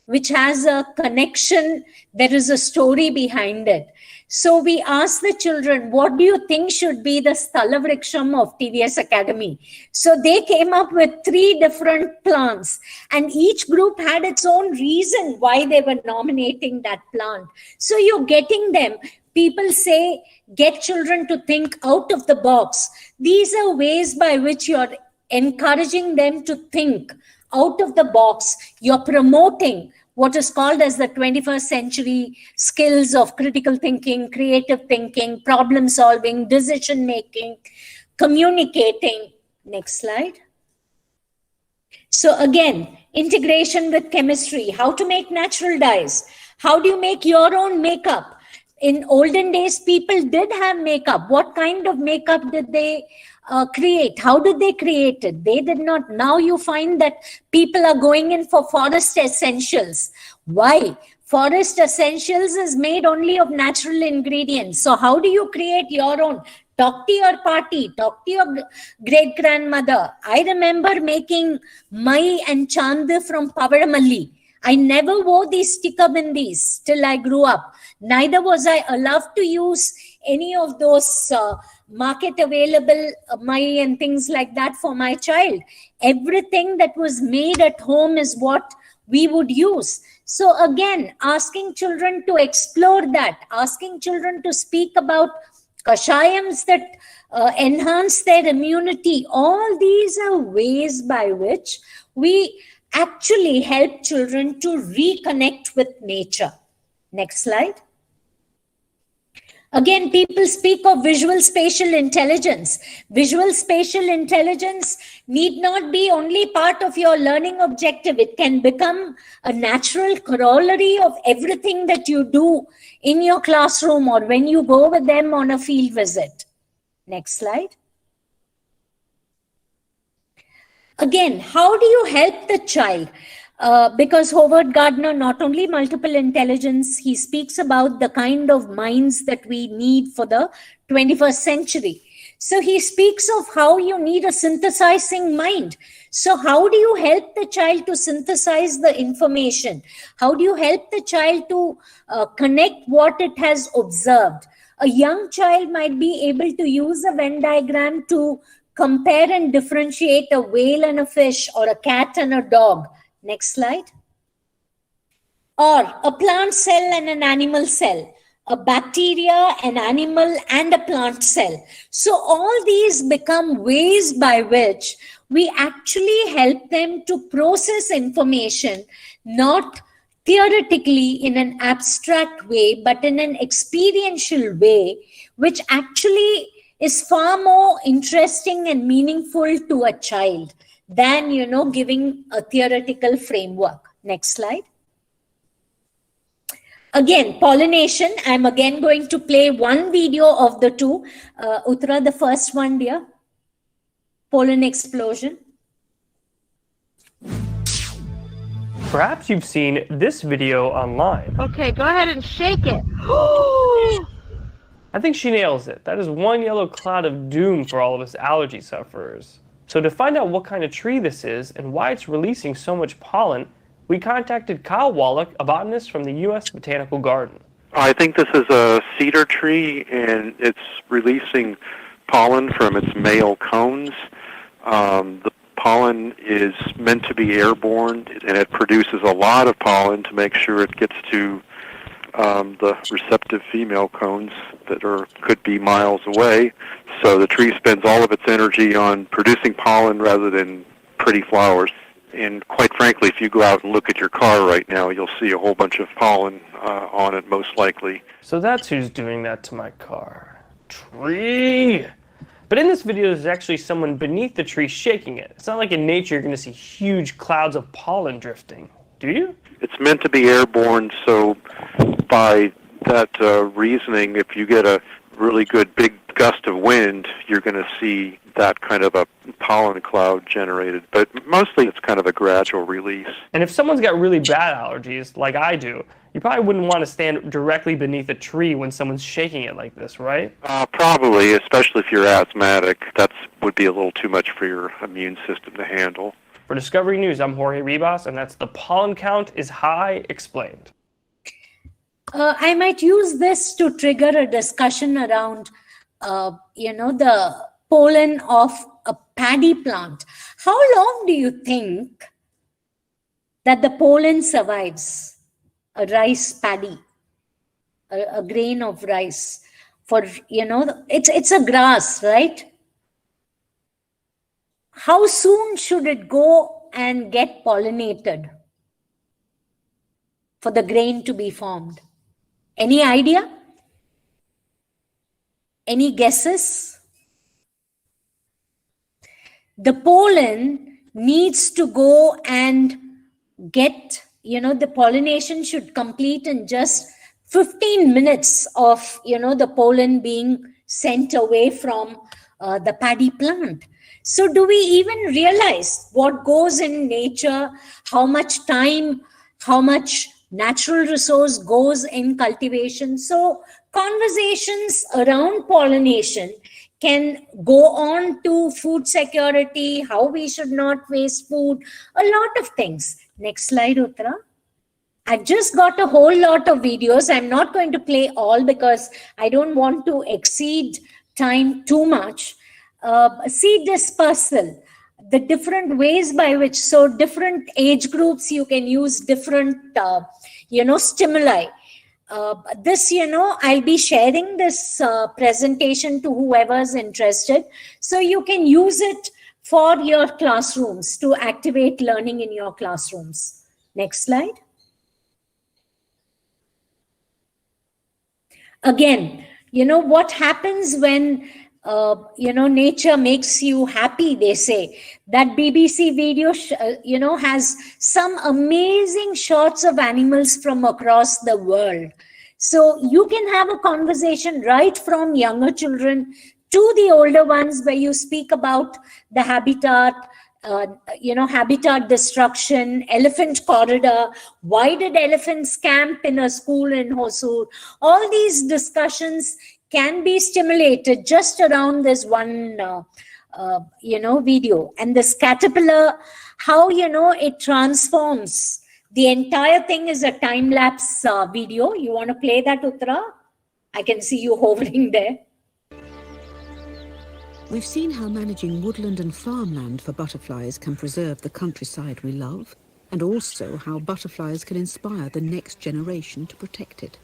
Speaker 1: which has a connection. There is a story behind it. So we asked the children, what do you think should be the Sthalavriksam of TVS Academy? So they came up with 3 different plants, and each group had its own reason why they were nominating that plant. So you're getting them. People say, get children to think out of the box. These are ways by which you're encouraging them to think out of the box. You're promoting what is called as the 21st century skills of critical thinking, creative thinking, problem solving, decision making, communicating. Next slide. So again, integration with chemistry, how to make natural dyes. How do you make your own makeup? In olden days, people did have makeup. What kind of makeup did they create? How did they create it? They did not. Now you find that people are going in for forest essentials. Why? Forest essentials is made only of natural ingredients. So how do you create your own? Talk to your party, talk to your great-grandmother. I remember making Mai and Chand from Pavadamalli. I never wore these sticker bindis till I grew up. Neither was I allowed to use any of those market available Mai and things like that for my child. Everything that was made at home is what we would use. So again, asking children to explore that, asking children to speak about kashayams that enhance their immunity. All these are ways by which we actually help children to reconnect with nature. Next slide. Again, people speak of visual spatial intelligence. Visual spatial intelligence need not be only part of your learning objective. It can become a natural corollary of everything that you do in your classroom or when you go with them on a field visit. Next slide. Again, how do you help the child? Because Howard Gardner, not only multiple intelligence, he speaks about the kind of minds that we need for the 21st century. So he speaks of how you need a synthesizing mind. So how do you help the child to synthesize the information? How do you help the child to connect what it has observed? A young child might be able to use a Venn diagram to compare and differentiate a whale and a fish, or a cat and a dog. Next slide. Or a plant cell and an animal cell, a bacteria, an animal, and a plant cell. So all these become ways by which we actually help them to process information, not theoretically in an abstract way, but in an experiential way, which actually is far more interesting and meaningful to a child. than, giving a theoretical framework. Next slide. Again, pollination. I'm again going to play one video of the two. Uttara, the first one, dear. Pollen explosion.
Speaker 4: Perhaps you've seen this video online.
Speaker 5: Okay, go ahead and shake it.
Speaker 4: I think she nails it. That is one yellow cloud of doom for all of us allergy sufferers. So to find out what kind of tree this is and why it's releasing so much pollen, we contacted Kyle Wallach, a botanist from the U.S. Botanical Garden.
Speaker 6: I think this is a cedar tree, and it's releasing pollen from its male cones. The pollen is meant to be airborne, and it produces a lot of pollen to make sure it gets to the receptive female cones that could be miles away. So the tree spends all of its energy on producing pollen rather than pretty flowers. And quite frankly, if you go out and look at your car right now, you'll see a whole bunch of pollen on it, most likely.
Speaker 4: So that's who's doing that to my car. Tree! But in this video, there's actually someone beneath the tree shaking it. It's not like in nature you're going to see huge clouds of pollen drifting. Do you?
Speaker 6: It's meant to be airborne, so by that reasoning, if you get a really good big gust of wind, you're going to see that kind of a pollen cloud generated. But mostly it's kind of a gradual release.
Speaker 4: And if someone's got really bad allergies, like I do, you probably wouldn't want to stand directly beneath a tree when someone's shaking it like this, right?
Speaker 6: Probably, especially if you're asthmatic. That would be a little too much for your immune system to handle.
Speaker 4: For Discovery News, I'm Jorge Ribas, and that's The Pollen Count is High Explained.
Speaker 1: I might use this to trigger a discussion around, the pollen of a paddy plant. How long do you think that the pollen survives a rice paddy, a grain of rice? For, it's a grass, right? How soon should it go and get pollinated for the grain to be formed? Any idea? Any guesses? The pollen needs to go and get, the pollination should complete in just 15 minutes of, the pollen being sent away from the paddy plant. So do we even realize what goes in nature, how much time, how much natural resource goes in cultivation? So conversations around pollination can go on to food security, how we should not waste food, a lot of things. Next slide, Uttara. I've just got a whole lot of videos. I'm not going to play all because I don't want to exceed time too much. Seed dispersal, the different ways by which, so different age groups, you can use different, stimuli. This, I'll be sharing this presentation to whoever's interested. So you can use it for your classrooms to activate learning in your classrooms. Next slide. Again, what happens when nature makes you happy, they say. That BBC video, has some amazing shots of animals from across the world. So you can have a conversation right from younger children to the older ones where you speak about the habitat, habitat destruction, elephant corridor, why did elephants camp in a school in HOSUR? All these discussions can be stimulated just around this one, video. And this caterpillar, how, it transforms. The entire thing is a time-lapse video. You want to play that, Uttara? I can see you hovering there.
Speaker 7: We've seen how managing woodland and farmland for butterflies can preserve the countryside we love, and also how butterflies can inspire the next generation to protect it.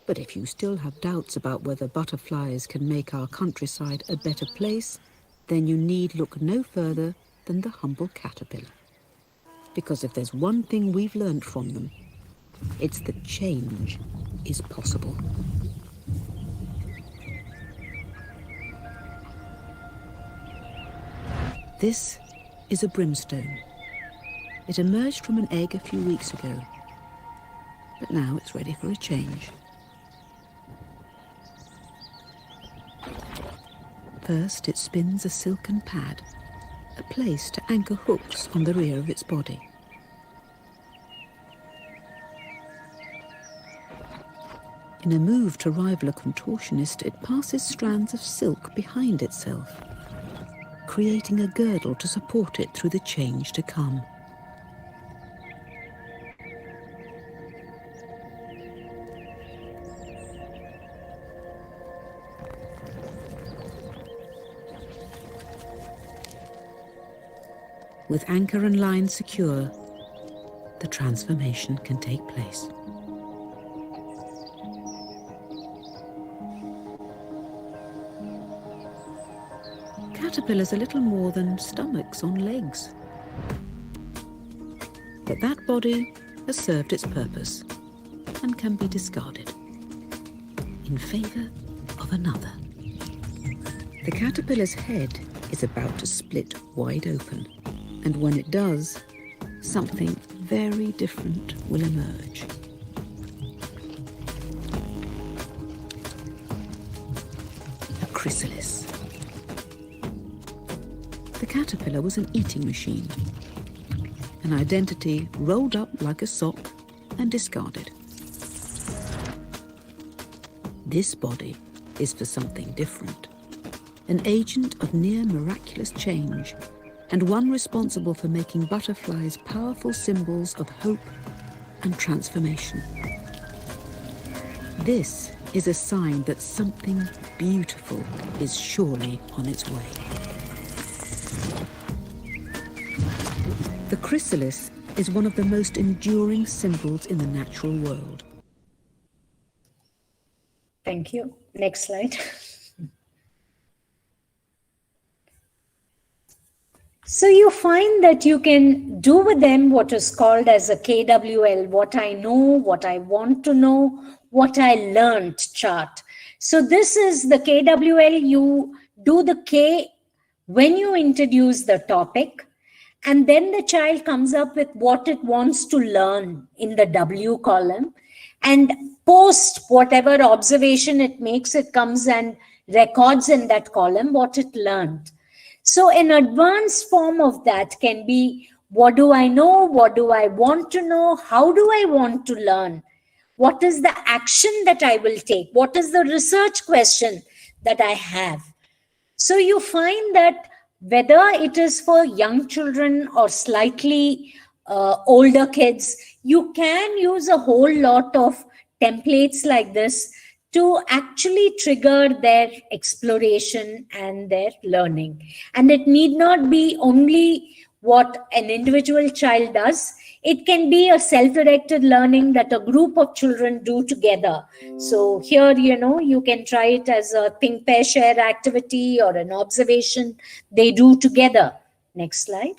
Speaker 7: But if you still have doubts about whether butterflies can make our countryside a better place, then you need look no further than the humble caterpillar. Because if there's one thing we've learned from them, it's that change is possible. This is a brimstone. It emerged from an egg a few weeks ago, but now it's ready for a change. First, it spins a silken pad, a place to anchor hooks on the rear of its body. In a move to rival a contortionist, it passes strands of silk behind itself, creating a girdle to support it through the change to come. With anchor and line secure, the transformation can take place. Caterpillars are little more than stomachs on legs. But that body has served its purpose and can be discarded in favour of another. The caterpillar's head is about to split wide open, and when it does, something very different will emerge. A chrysalis. The caterpillar was an eating machine, an identity rolled up like a sock and discarded. This body is for something different, an agent of near miraculous change, and one responsible for making butterflies powerful symbols of hope and transformation. This is a sign that something beautiful is surely on its way. The chrysalis is one of the most enduring symbols in the natural world.
Speaker 1: Thank you. Next slide. So you find that you can do with them what is called as a KWL, what I know, what I want to know, what I learned chart. So this is the KWL. You do the K when you introduce the topic, and then the child comes up with what it wants to learn in the W column, and post whatever observation it makes, it comes and records in that column what it learned. So an advanced form of that can be, what do I know? What do I want to know? How do I want to learn? What is the action that I will take? What is the research question that I have? So you find that whether it is for young children or slightly older kids, you can use a whole lot of templates like this to actually trigger their exploration and their learning. And it need not be only what an individual child does. It can be a self-directed learning that a group of children do together. So here, you can try it as a think, pair, share activity or an observation they do together. Next slide.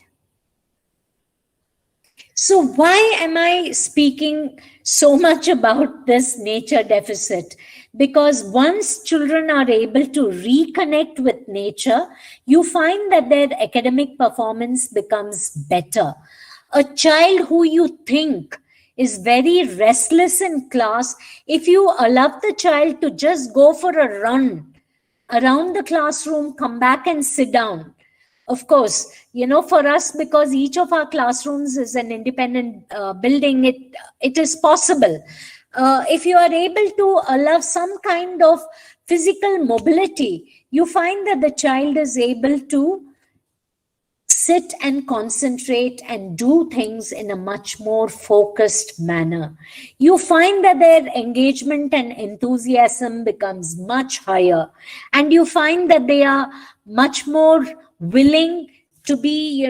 Speaker 1: So why am I speaking so much about this nature deficit? Because once children are able to reconnect with nature, you find that their academic performance becomes better. A child who you think is very restless in class, if you allow the child to just go for a run around the classroom, come back and sit down. Of course, for us, because each of our classrooms is an independent building, it is possible. If you are able to allow some kind of physical mobility, you find that the child is able to sit and concentrate and do things in a much more focused manner. You find that their engagement and enthusiasm becomes much higher, and you find that they are much more willing to be,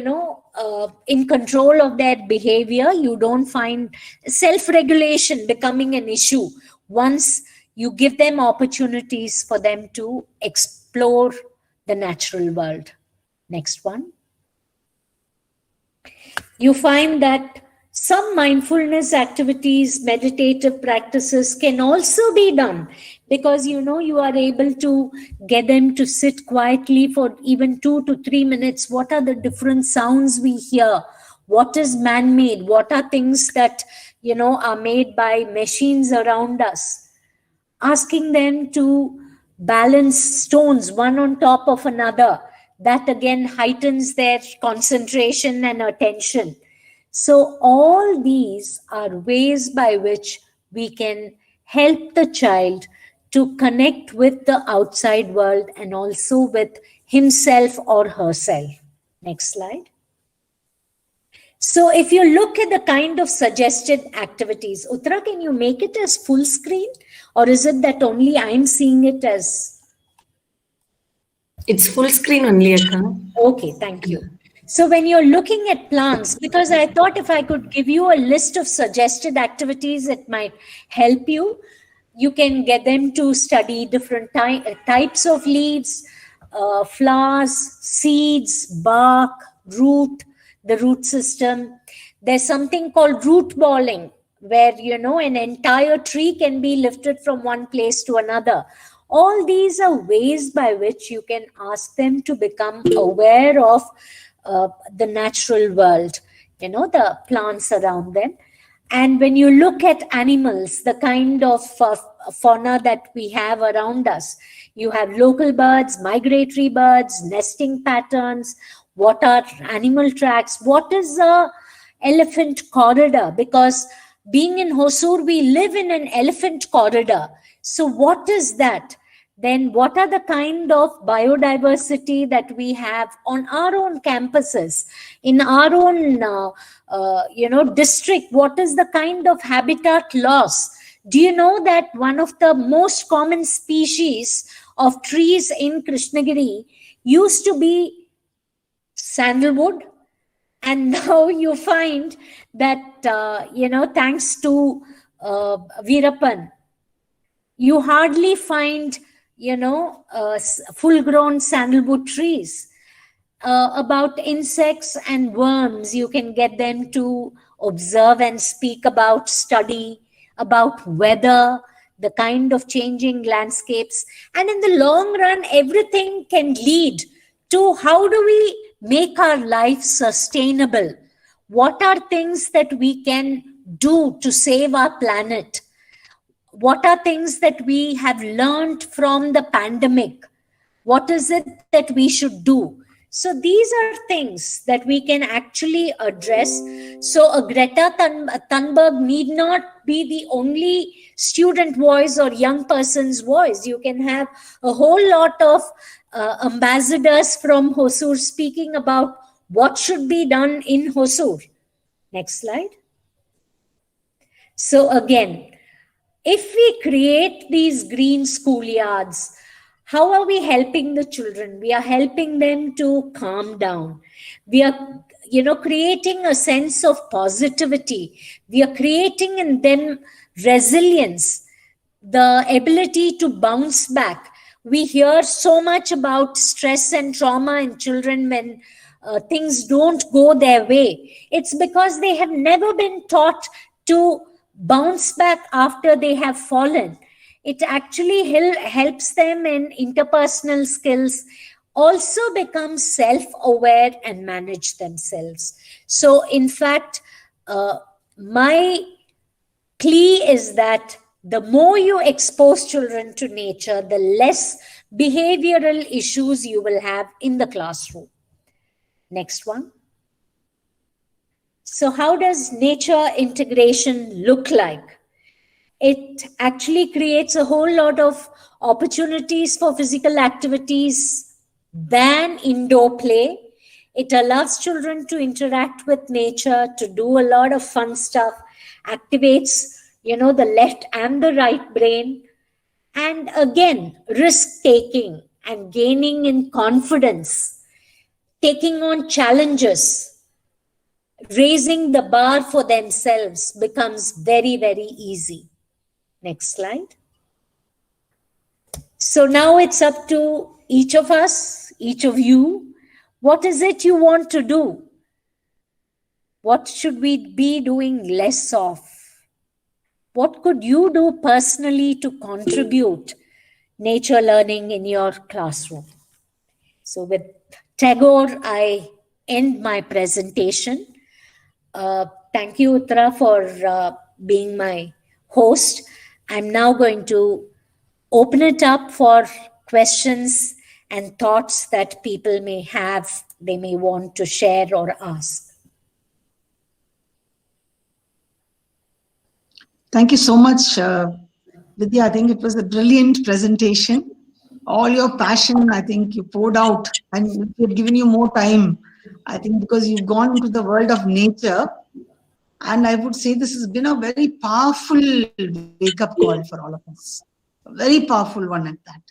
Speaker 1: in control of their behavior. You don't find self-regulation becoming an issue once you give them opportunities for them to explore the natural world. Next one. You find that Some mindfulness activities, meditative practices can also be done, because you are able to get them to sit quietly for even 2 to 3 minutes. What are the different sounds we hear? What is man-made? What are things that are made by machines around us? Asking them to balance stones one on top of another, that again heightens their concentration and attention. So all these are ways by which we can help the child to connect with the outside world and also with himself or herself. Next slide. So if you look at the kind of suggested activities, Uttara, can you make it as full screen, or is it that only I'm seeing it as?
Speaker 3: It's full screen only, Akka.
Speaker 1: Okay, thank you. So when you're looking at plants, because I thought if I could give you a list of suggested activities, it might help you. You can get them to study different types of leaves, flowers, seeds, bark, root, the root system. There's something called root balling, where, an entire tree can be lifted from one place to another. All these are ways by which you can ask them to become aware of the natural world, the plants around them. And when you look at animals, the kind of fauna that we have around us, you have local birds, migratory birds, nesting patterns. What are animal tracks? What is a elephant corridor? Because being in Hosur, we live in an elephant corridor. So what is that? Then what are the kind of biodiversity that we have on our own campuses, in our own, district? What is the kind of habitat loss? Do you know that one of the most common species of trees in Krishnagiri used to be sandalwood? And now you find that, thanks to Veerappan, you hardly find full-grown sandalwood trees. About insects and worms, you can get them to observe and speak about, study about weather, the kind of changing landscapes. And in the long run, everything can lead to how do we make our life sustainable? What are things that we can do to save our planet? What are things that we have learned from the pandemic? What is it that we should do? So these are things that we can actually address. So a Greta Thunberg need not be the only student voice or young person's voice. You can have a whole lot of ambassadors from Hosur speaking about what should be done in Hosur. Next slide. So again, if we create these green schoolyards, how are we helping the children? We are helping them to calm down. We are, creating a sense of positivity. We are creating in them resilience, the ability to bounce back. We hear so much about stress and trauma in children when things don't go their way. It's because they have never been taught to bounce back after they have fallen. It actually helps them in interpersonal skills, also become self-aware and manage themselves. So in fact, my plea is that the more you expose children to nature, the less behavioral issues you will have in the classroom. Next one. So how does nature integration look like? It actually creates a whole lot of opportunities for physical activities than indoor play. It allows children to interact with nature, to do a lot of fun stuff, activates, the left and the right brain. And again, risk-taking and gaining in confidence, taking on challenges, raising the bar for themselves becomes very, very easy. Next slide. So now it's up to each of us, each of you. What is it you want to do? What should we be doing less of? What could you do personally to contribute nature learning in your classroom? So with Tagore, I end my presentation. Thank you, Uttara, for being my host. I'm now going to open it up for questions and thoughts that people may have, they may want to share or ask.
Speaker 2: Thank you so much, Vidya. I think it was a brilliant presentation. All your passion, I think you poured out, and we've given you more time, I think, because you've gone into the world of nature. And I would say this has been a very powerful wake-up call for all of us. A very powerful one at that.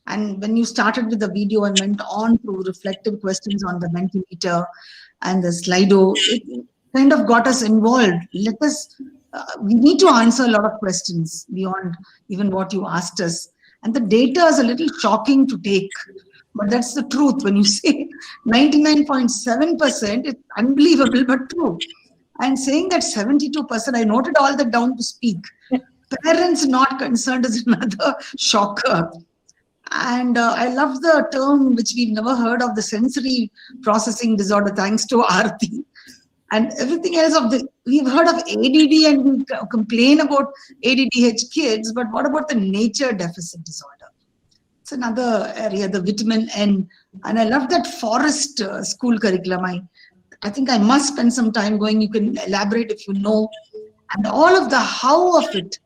Speaker 2: And when you started with the video and went on through reflective questions on the Mentimeter and the Slido, it kind of got us involved. We need to answer a lot of questions beyond even what you asked us. And the data is a little shocking to take, but that's the truth. When you say 99.7%, it's unbelievable, but true. And saying that 72%, I noted all that down to speak. Parents not concerned is another shocker. And I love the term which we've never heard of, the sensory processing disorder, thanks to Aarti. And everything else we've heard of ADD and we complain about ADDH kids, but what about the nature deficit disorder? It's another area, the vitamin N. And I love that forest school curriculum. I think I must spend some time going. You can elaborate if you know. And all of the how of it.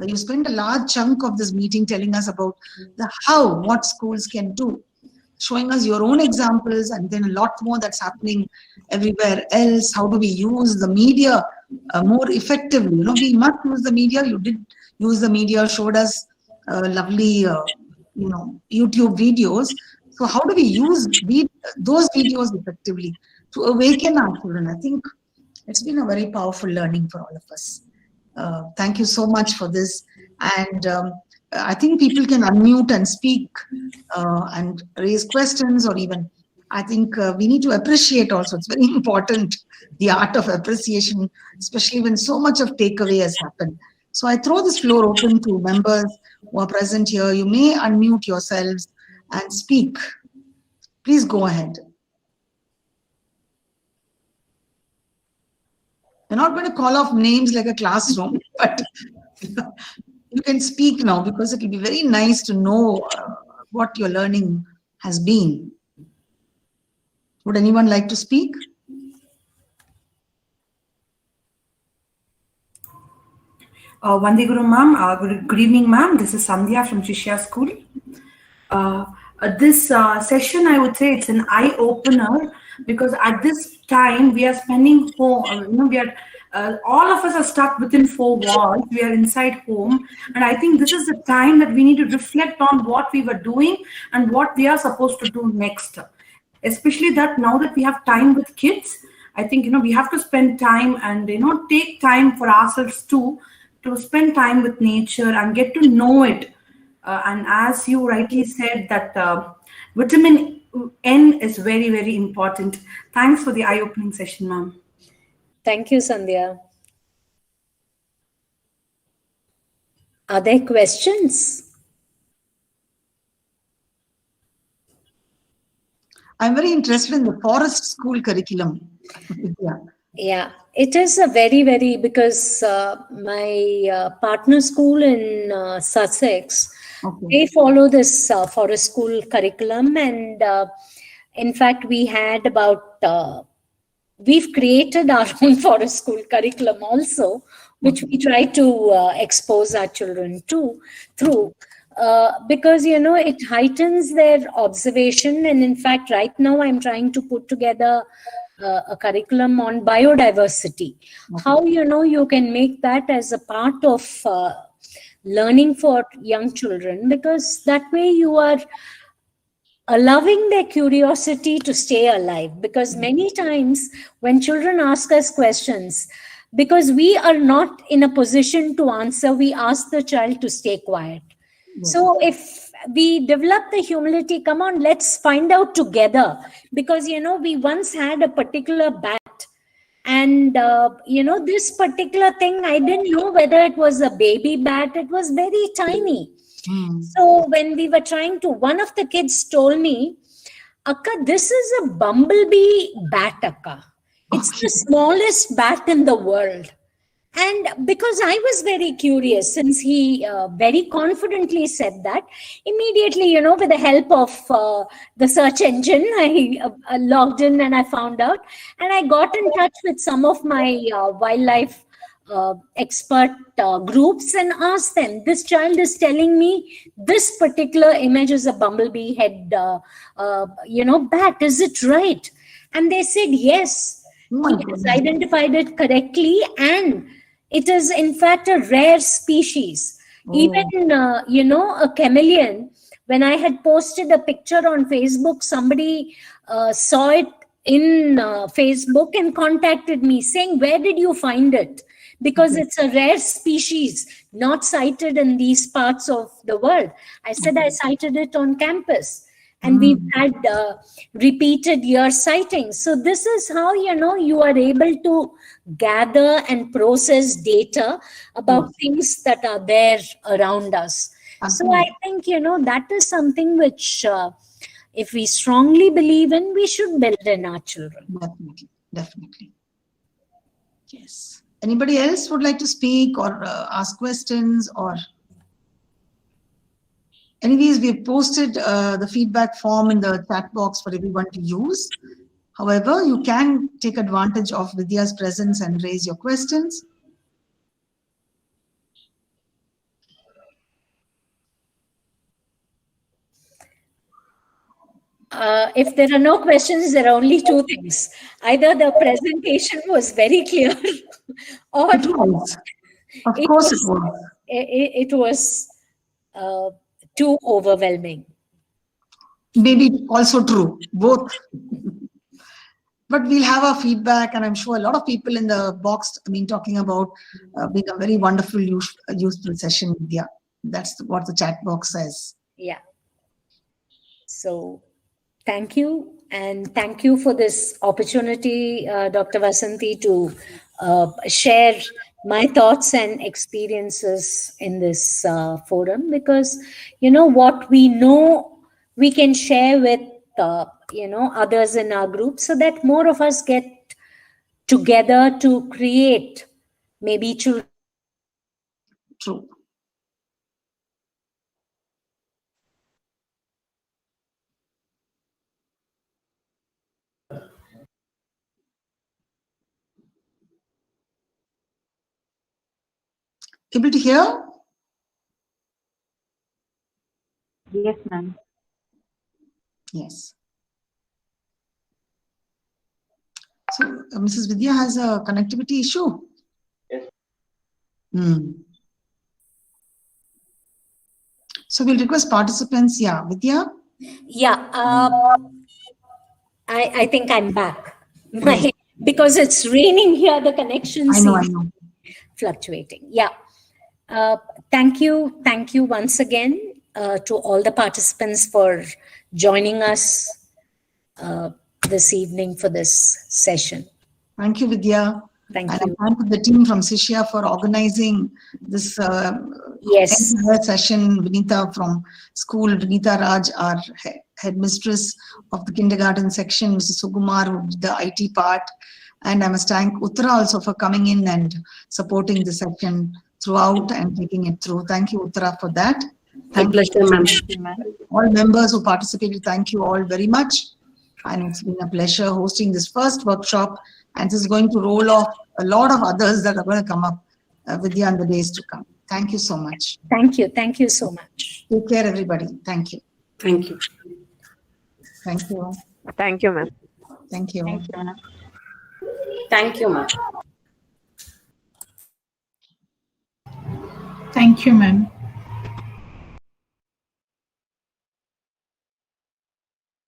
Speaker 2: You spent a large chunk of this meeting telling us about the how, what schools can do, showing us your own examples, and then a lot more that's happening everywhere else. How do we use the media more effectively? We must use the media. You did use the media, showed us lovely, YouTube videos. So how do we use those videos effectively to awaken our children? I think it's been a very powerful learning for all of us. Thank you so much for this. And I think people can unmute and speak and raise questions, or even, I think we need to appreciate also. It's very important, the art of appreciation, especially when so much of takeaway has happened. So I throw this floor open to members who are present here. You may unmute yourselves and speak. Please go ahead. We're not going to call off names like a classroom, but you can speak now, because it will be very nice to know what your learning has been. Would anyone like to speak?
Speaker 8: Vande Guru ma'am, good evening ma'am. This is Sandhya from Shishya School. This session, I would say it's an eye-opener, because at this time we are spending home, all of us are stuck within four walls. We are inside home, and I think this is the time that we need to reflect on what we were doing and what we are supposed to do next. Especially that now that we have time with kids, I think we have to spend time and take time for ourselves too, to spend time with nature and get to know it. And as you rightly said, that vitamin N is very, very important. Thanks for the eye-opening session, ma'am.
Speaker 1: Thank you, Sandhya. Are there questions?
Speaker 2: I'm very interested in the forest school curriculum.
Speaker 1: Yeah, it is a very, very, because my partner school in Sussex, they follow this forest school curriculum. And in fact, we had we've created our own forest school curriculum also, which we try to expose our children through. Because, it heightens their observation. And in fact, right now I'm trying to put together a curriculum on biodiversity. How, you can make that as a part of learning for young children, because that way you are allowing their curiosity to stay alive. Because many times when children ask us questions, because we are not in a position to answer, we ask the child to stay quiet. So if we develop the humility, come on, let's find out together. Because, we once had a particular bat, And, this particular thing, I didn't know whether it was a baby bat. It was very tiny. So when we were one of the kids told me, Akka, this is a bumblebee bat, Akka. It's the smallest bat in the world. And because I was very curious, since he very confidently said that, immediately, with the help of the search engine, I logged in and I found out. And I got in touch with some of my wildlife expert groups and asked them, this child is telling me this particular image is a bumblebee head, bat. Is it right? And they said, yes, he has identified it correctly. And it is, in fact, a rare species. Even, a chameleon, when I had posted a picture on Facebook, somebody saw it in Facebook and contacted me saying, where did you find it? Because it's a rare species, not sighted in these parts of the world. I said, I sighted it on campus. And we've had repeated year sightings. So this is how, you are able to gather and process data about things that are there around us. So I think, that is something which, if we strongly believe in, we should build in our children.
Speaker 2: Definitely. Yes. Anybody else would like to speak or ask questions or... Anyways, we've posted the feedback form in the chat box for everyone to use. However, you can take advantage of Vidya's presence and raise your questions.
Speaker 1: If there are no questions, there are only two things. Either the presentation was very clear or
Speaker 2: it was. Of course it was.
Speaker 1: It was too overwhelming.
Speaker 2: Maybe also true, both. But we'll have our feedback, and I'm sure a lot of people in the box, talking about being a very wonderful, useful session, Vidya. That's what the chat box says.
Speaker 1: Yeah. So, thank you. And thank you for this opportunity, Dr. Vasanthi, to share my thoughts and experiences in this forum, because what we know we can share with others in our group, so that more of us get together to create maybe children.
Speaker 2: True. Able to hear?
Speaker 5: Yes, ma'am.
Speaker 2: Yes. So, Mrs. Vidya has a connectivity issue?
Speaker 9: Yes.
Speaker 2: So, we'll request participants. Yeah, Vidya?
Speaker 1: Yeah, I think I'm back. Because it's raining here, the connection seems fluctuating. Yeah. Thank you once again to all the participants for joining us this evening for this session.
Speaker 2: Thank you, Vidya.
Speaker 1: Thank
Speaker 2: and
Speaker 1: you.
Speaker 2: I thank the team from Shishya for organizing this session. Vinita from school, Vinita Raj, our headmistress of the kindergarten section, Mrs. Sugumar, who did the IT part. And I must thank Uttara also for coming in and supporting the session throughout and taking it through. Thank you, Uttara, for that.
Speaker 3: My pleasure, ma'am.
Speaker 2: All members who participated, thank you all very much. And it's been a pleasure hosting this first workshop. And this is going to roll off a lot of others that are going to come up with you in the days to come. Thank you so much.
Speaker 1: Thank you. Thank you so much.
Speaker 2: Take care, everybody. Thank you.
Speaker 3: Thank you.
Speaker 2: Thank you.
Speaker 5: Thank you, ma'am.
Speaker 2: Thank you.
Speaker 5: Thank you, ma'am.
Speaker 3: Thank you, ma'am.
Speaker 8: Thank you, ma'am.